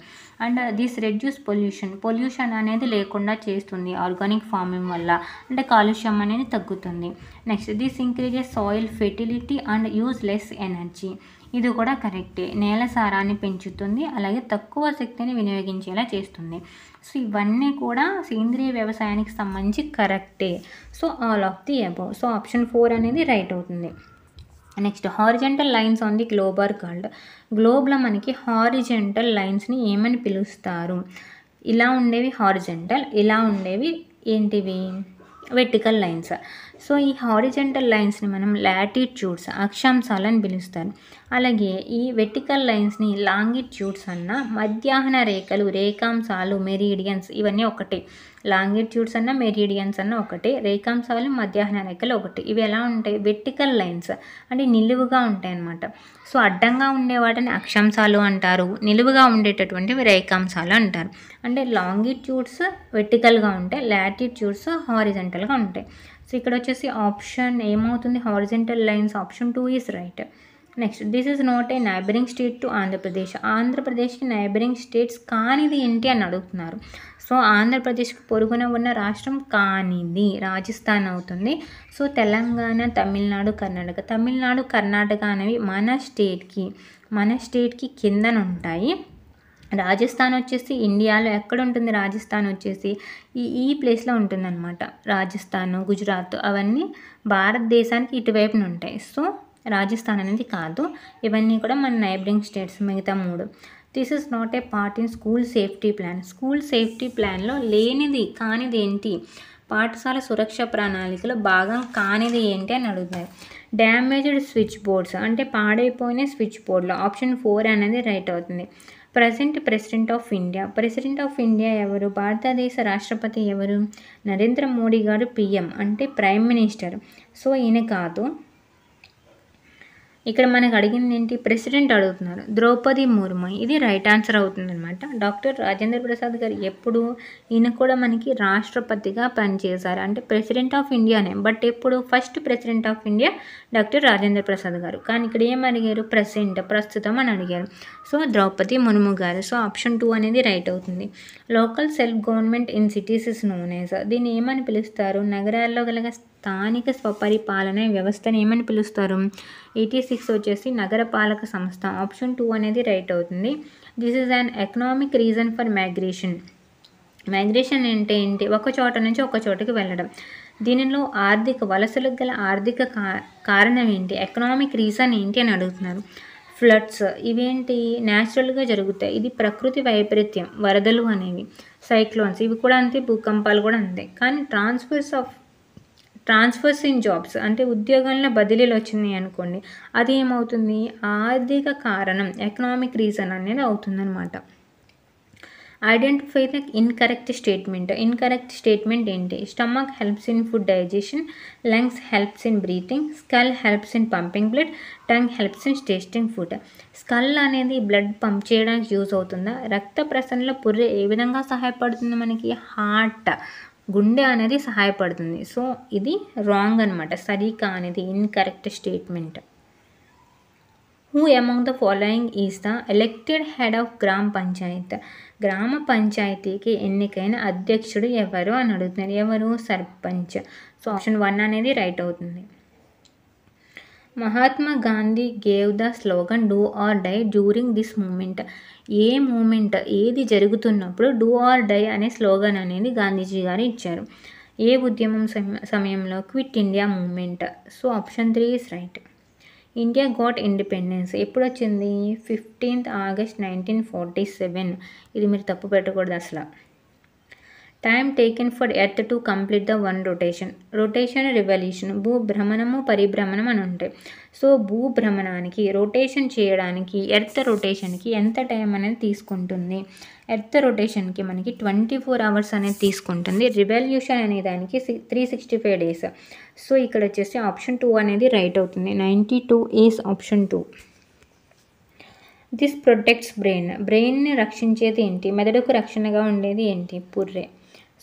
అండ్ దిస్ రెడ్యూస్ పొల్యూషన్ అనేది లేకుండా చేస్తుంది ఆర్గానిక్ ఫార్మింగ్ వల్ల, అంటే కాలుష్యం అనేది తగ్గుతుంది. Next this increases soil fertility and use less energy. ఇది కూడా కరెక్టే, నేల సారాన్ని పెంచుతుంది, అలాగే తక్కువ శక్తిని వినియోగించేలా చేస్తుంది. సో ఇవన్నీ కూడా సేంద్రియ వ్యవసాయానికి సంబంధించి కరెక్టే. So all of the above. So option 4 అనేది రైట్ అవుతుంది. Next horizontal lines on the globe are called. గ్లోబ్లో మనకి హారిజెంటల్ లైన్స్ని ఏమని పిలుస్తారు? ఇలా ఉండేవి హారిజెంటల్, ఇలా ఉండేవి ఏంటివి? Vertical lines. సో ఈ హారిజెంటల్ లైన్స్ని మనం లాటిట్యూడ్స్, అక్షాంశాలు అని పిలుస్తారు. అలాగే ఈ వెర్టికల్ లైన్స్ని లాంగిట్యూడ్స్ అన్న, మధ్యాహ్న రేఖలు, రేఖాంశాలు, మెరీడియన్స్ ఇవన్నీ ఒకటే. లాంగిట్యూడ్స్ అన్న, మెరీడియన్స్ అన్న ఒకటే, రేఖాంశాలు, మధ్యాహ్న రేఖలు ఒకటి. ఇవి ఎలా ఉంటాయి? వెర్టికల్ లైన్స్ అంటే నిలువుగా ఉంటాయి అన్నమాట. సో అడ్డంగా ఉండే వాటిని అక్షాంశాలు అంటారు, నిలువుగా ఉండేటటువంటివి రేఖాంశాలు అంటారు. అంటే లాంగిట్యూడ్స్ వెర్టికల్గా ఉంటాయి, లాటిట్యూడ్స్ హారిజెంటల్గా ఉంటాయి. సో ఇక్కడ వచ్చేసి ఆప్షన్ ఏమవుతుంది? Horizontal lines, option 2 is right. Next, this is not A neighbouring state to Andhra Pradesh. ఆంధ్రప్రదేశ్కి నైబరింగ్ స్టేట్స్ కానిది ఏంటి అని అడుగుతున్నారు. సో ఆంధ్రప్రదేశ్కి పొరుగున ఉన్న రాష్ట్రం కానిది రాజస్థాన్ అవుతుంది. సో తెలంగాణ, తమిళనాడు, కర్ణాటక. తమిళనాడు, కర్ణాటక అనేవి మన స్టేట్కి కిందన ఉంటాయి. రాజస్థాన్ వచ్చేసి ఇండియాలో ఎక్కడ ఉంటుంది? రాజస్థాన్ వచ్చేసి ఈ ప్లేస్లో ఉంటుందన్నమాట. రాజస్థాన్, గుజరాత్ అవన్నీ భారతదేశానికి ఇటువైపున ఉంటాయి. సో రాజస్థాన్ అనేది కాదు. ఇవన్నీ కూడా మన నైబరింగ్ స్టేట్స్, మిగతా 3. This is not a part in school safety plan. School safety ప్లాన్లో లేనిది, కానిది ఏంటి? పాఠశాల సురక్ష ప్రణాళికలో భాగం కానిది ఏంటి అని అడుగుతారు. డ్యామేజ్డ్ స్విచ్ బోర్డ్స్ అంటే పాడైపోయిన స్విచ్ బోర్డులో ఆప్షన్ 4 అనేది రైట్ అవుతుంది. ప్రెసిడెంట్ ఆఫ్ ఇండియా ఎవరు? భారతదేశ రాష్ట్రపతి ఎవరు? నరేంద్ర మోడీ గారు పిఎం అంటే ప్రైమ్ మినిస్టర్. సో ఈయన కాదు. ఇక్కడ మనకు అడిగింది ఏంటి? ప్రెసిడెంట్ అడుగుతున్నారు. ద్రౌపది ముర్ము, ఇది రైట్ ఆన్సర్ అవుతుందన్నమాట. డాక్టర్ రాజేంద్ర ప్రసాద్ గారు ఎప్పుడు? ఈయన కూడా మనకి రాష్ట్రపతిగా పనిచేశారు. అంటే ప్రెసిడెంట్ ఆఫ్ ఇండియానే, బట్ ఎప్పుడు? First president of India doctor Rajendra Prasad గారు. కానీ ఇక్కడ ఏం అడిగారు? ప్రస్తుతం అని అడిగారు. సో ద్రౌపది ముర్ము గారు. సో ఆప్షన్ 2 అనేది రైట్ అవుతుంది. Local self government in cities is known as. దీన్ని ఏమని పిలుస్తారు? నగరాల్లో గల స్థానిక స్వపరిపాలన వ్యవస్థను ఏమని పిలుస్తారు? 86 వచ్చేసి నగరపాలక సంస్థ. ఆప్షన్ 2 అనేది రైట్ అవుతుంది. This is an economic reason for migration. Migration అంటే ఏంటి? ఒక చోట నుంచి ఒక చోటకి వెళ్ళడం. దీనిలో వలసలకు గల ఆర్థిక కారణం ఏంటి? ఎకనామిక్ రీజన్ ఏంటి అని అడుగుతున్నారు. ఫ్లడ్స్ ఇవేంటి? న్యాచురల్గా జరుగుతాయి. ఇది ప్రకృతి వైపరీత్యం, వరదలు అనేవి. సైక్లోన్స్ ఇవి కూడా అంతే, భూకంపాలు కూడా అంతే. కానీ ట్రాన్స్ఫర్స్ ఇన్ జాబ్స్ అంటే ఉద్యోగాల్లో బదిలీలు వచ్చినాయి అనుకోండి, అది ఏమవుతుంది? ఆర్థిక కారణం, ఎకనామిక్ రీజన్ అనేది అవుతుందన్నమాట. ఐడెంటిఫై ద ఇన్కరెక్ట్ స్టేట్మెంట్ ఏంటి? Stomach helps in food digestion, lungs helps in breathing, skull helps in pumping blood, tongue helps in tasting food. Skull అనేది బ్లడ్ పంప్ చేయడానికి యూజ్ అవుతుందా? రక్త ప్రసరణలో పుర్రె ఏ విధంగా సహాయపడుతుంది మనకి? హార్ట్, గుండె అనేది సహాయపడుతుంది. సో ఇది రాంగ్ అనమాట, సరికా అనేది incorrect statement. Who among the following is the elected head of గ్రామ పంచాయత్. గ్రామ పంచాయతీకి ఎన్నికైన అధ్యక్షుడు ఎవరు అని అడుగుతున్నారు. ఎవరు? సర్పంచ్. సో ఆప్షన్ 1 అనేది రైట్ అవుతుంది. Mahatma Gandhi gave the slogan do or die during this movement. ఏ మూమెంట్, ఏది జరుగుతున్నప్పుడు డూ ఆర్ డై అనే స్లోగన్ అనేది గాంధీజీ గారు ఇచ్చారు? ఏ ఉద్యమం సమయంలో? Quit India movement. So option 3 is right. India got independence ఎప్పుడు వచ్చింది? 15th August 1947. ఇది మీరు తప్పు పెట్టకూడదు అసలు. Time taken for earth to complete the 1 rotation revolution. భూభ్రమణము, పరిభ్రమణం అని ఉంటాయి. సో భూభ్రమణానికి, రొటేషన్ చేయడానికి, ఎర్త్ రొటేషన్కి ఎంత టైం అనేది తీసుకుంటుంది? ఎర్త్ రొటేషన్కి మనకి 24 hours అనేది తీసుకుంటుంది. రివల్యూషన్ అనే దానికి 365 days. సో ఇక్కడ వచ్చేసి ఆప్షన్ 2 అనేది రైట్ అవుతుంది. 92 ఈజ్ ఆప్షన్ 2. దిస్ ప్రొటెక్ట్స్ బ్రెయిన్ని రక్షించేది ఏంటి? మెదడుకు రక్షణగా ఉండేది ఏంటి? పుర్రె.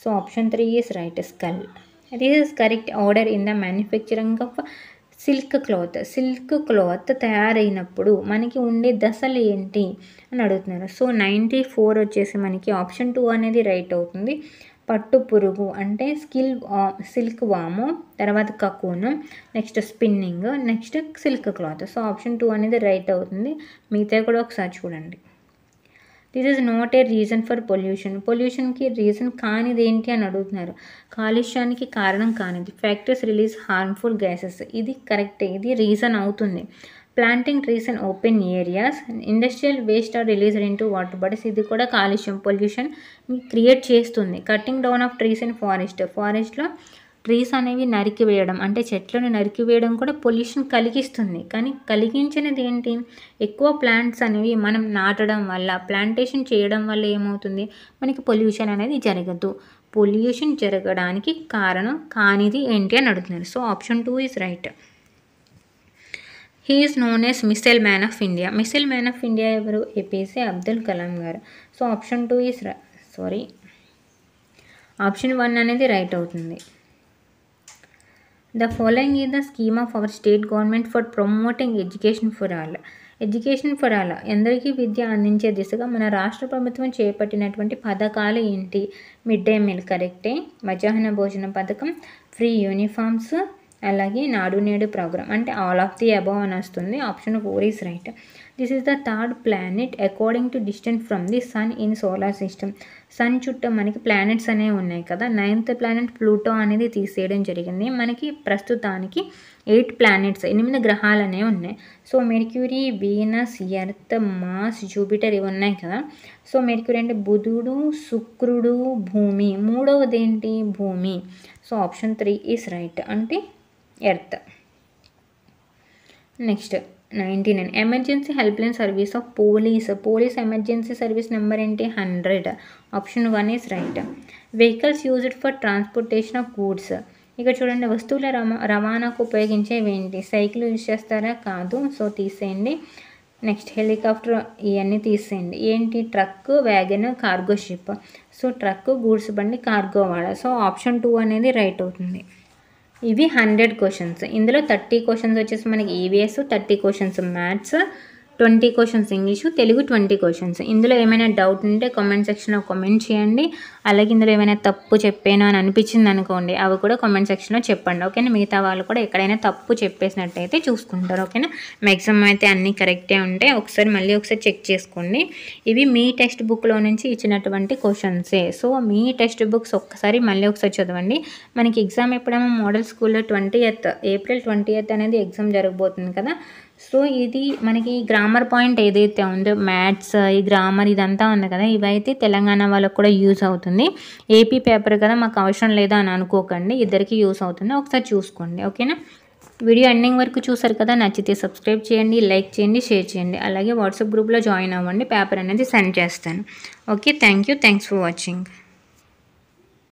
So option 3 is right, skull. This is correct order in the manufacturing of silk cloth తయారైనప్పుడు మనకి ఉండే దశలు ఏంటి అని అడుగుతున్నారు. సో 94 వచ్చేసి మనకి ఆప్షన్ 2 అనేది రైట్ అవుతుంది. పట్టు పురుగు అంటే సిల్క్ వాము, తర్వాత cocoon, next spinning, next silk cloth. So option 2 అనేది రైట్ అవుతుంది. మిగతా కూడా ఒకసారి చూడండి. This is not a reason for పొల్యూషన్కి రీజన్ కానిది ఏంటి అని అడుగుతున్నారు. కాలుష్యానికి కారణం కానిది. ఫ్యాక్టరీస్ రిలీజ్ హార్మ్ఫుల్ గ్యాసెస్, ఇది కరెక్టే, ఇది రీజన్ అవుతుంది. Planting trees in open areas, industrial waste are released into water bodies, ఇది కూడా కాలుష్యం, పొల్యూషన్ క్రియేట్ చేస్తుంది. Cutting down of trees in ఫారెస్ట్లో ట్రీస్ అనేవి నరికివేయడం, అంటే చెట్లను నరికివేయడం కూడా పొల్యూషన్ కలిగిస్తుంది. కానీ కలిగించినది ఏంటి, ఎక్కువ ప్లాంట్స్ అనేవి మనం నాటడం వల్ల, ప్లాంటేషన్ చేయడం వల్ల ఏమవుతుంది, మనకి పొల్యూషన్ అనేది జరగదు. పొల్యూషన్ జరగడానికి కారణం కానిది ఏంటి అని అడుగుతున్నారు. So option 2 is right. He is known as missile man of India. Missile man of India ఎవరు, ఏపీజే అబ్దుల్ కలాం గారు. సో ఆప్షన్ 2 ఈజ్ ఆప్షన్ 1 అనేది రైట్ అవుతుంది. The following is the scheme of our state government for promoting education for all. Education for all, అందరికీ విద్య అందించే దిశగా మన రాష్ట్ర ప్రభుత్వం చేపట్టినటువంటి పథకాలు ఏంటి. మిడ్ డే మీల్ కరెక్టే, మధ్యాహ్న భోజన పథకం, ఫ్రీ యూనిఫామ్స్, అలాగే నాడు నేడు ప్రోగ్రామ్, అంటే ఆల్ ఆఫ్ ది అబవ్ అని వస్తుంది. Option 4 is right. This is the third planet according to distance from the sun in solar system. Sun చుట్టూ మనకి ప్లానెట్స్ అనేవి ఉన్నాయి కదా, 9th ప్లానెట్ ప్లూటో అనేది తీసేయడం జరిగింది. మనకి ప్రస్తుతానికి 8 ప్లానెట్స్, 8 గ్రహాలు అనేవి ఉన్నాయి. So Mercury, Venus, Earth, Mars, Jupiter ఇవి ఉన్నాయి కదా. సో మెర్క్యూరీ అంటే బుధుడు, శుక్రుడు, భూమి, మూడవది ఏంటి, భూమి. సో ఆప్షన్ 3 ఈజ్ రైట్, అంటే earth. Next 99 emergency help line service of police emergency service number ఏంటి, 100. Option 1 is right. Vehicles used for transportation of goods, ఇక్కడ చూడండి వస్తువుల రవాణాకు ఉపయోగించేవి ఏంటి, సైకిల్ యూజ్ చేస్తారా, కాదు, సో తీసేయండి. నెక్స్ట్ హెలికాప్టర్, ఇవన్నీ తీసేయండి. ఏంటి, truck, wagon, cargo ship. So truck, goods బండి, కార్గో వాడ. సో ఆప్షన్ 2 అనేది రైట్ అవుతుంది. ఇవి 100 క్వశ్చన్స్. ఇందులో 30 క్వశ్చన్స్ వచ్చేసి మనకి EVS, 30 questions maths, 20 questions English, Telugu 20 questions. ఇందులో ఏమైనా డౌట్ ఉంటే కామెంట్ సెక్షన్లో కామెంట్ చేయండి. అలాగే ఇందులో ఏమైనా తప్పు చెప్పాను అని అనిపించింది అనుకోండి, అవి కూడా కామెంట్ సెక్షన్లో చెప్పండి. ఓకేనా, మిగతా వాళ్ళు కూడా ఎక్కడైనా తప్పు చెప్పేసినట్టయితే చూసుకుంటారు. ఓకేనా, మ్యాక్సిమం అయితే అన్నీ కరెక్టే ఉంటాయి. మళ్ళీ ఒకసారి చెక్ చేసుకోండి. ఇవి మీ టెక్స్ట్ బుక్లో నుంచి ఇచ్చినటువంటి క్వశ్చన్సే. సో మీ టెక్స్ట్ బుక్స్ మళ్ళీ ఒకసారి చదవండి. మనకి ఎగ్జామ్ ఎప్పుడేమో మోడల్ స్కూల్లో ఏప్రిల్ 20th అనేది ఎగ్జామ్ జరగబోతుంది కదా. సో ఇది మనకి గ్రామర్ పాయింట్ ఏదైతే ఉందో, మ్యాథ్స్, ఈ గ్రామర్ ఇదంతా ఉంది కదా, ఇవైతే తెలంగాణ వాళ్ళకు కూడా యూజ్ అవుతుంది. ఏపీ పేపర్ కదా మాకు అవసరం లేదా అని అనుకోకండి, ఇద్దరికి యూజ్ అవుతుంది. ఒకసారి చూసుకోండి. ఓకేనా, వీడియో ఎండింగ్ వరకు చూసారు కదా, నచ్చితే సబ్స్క్రైబ్ చేయండి, లైక్ చేయండి, షేర్ చేయండి. అలాగే వాట్సాప్ గ్రూప్లో జాయిన్ అవ్వండి, పేపర్ అనేది సెండ్ చేస్తాను. Okay, thanks for watching.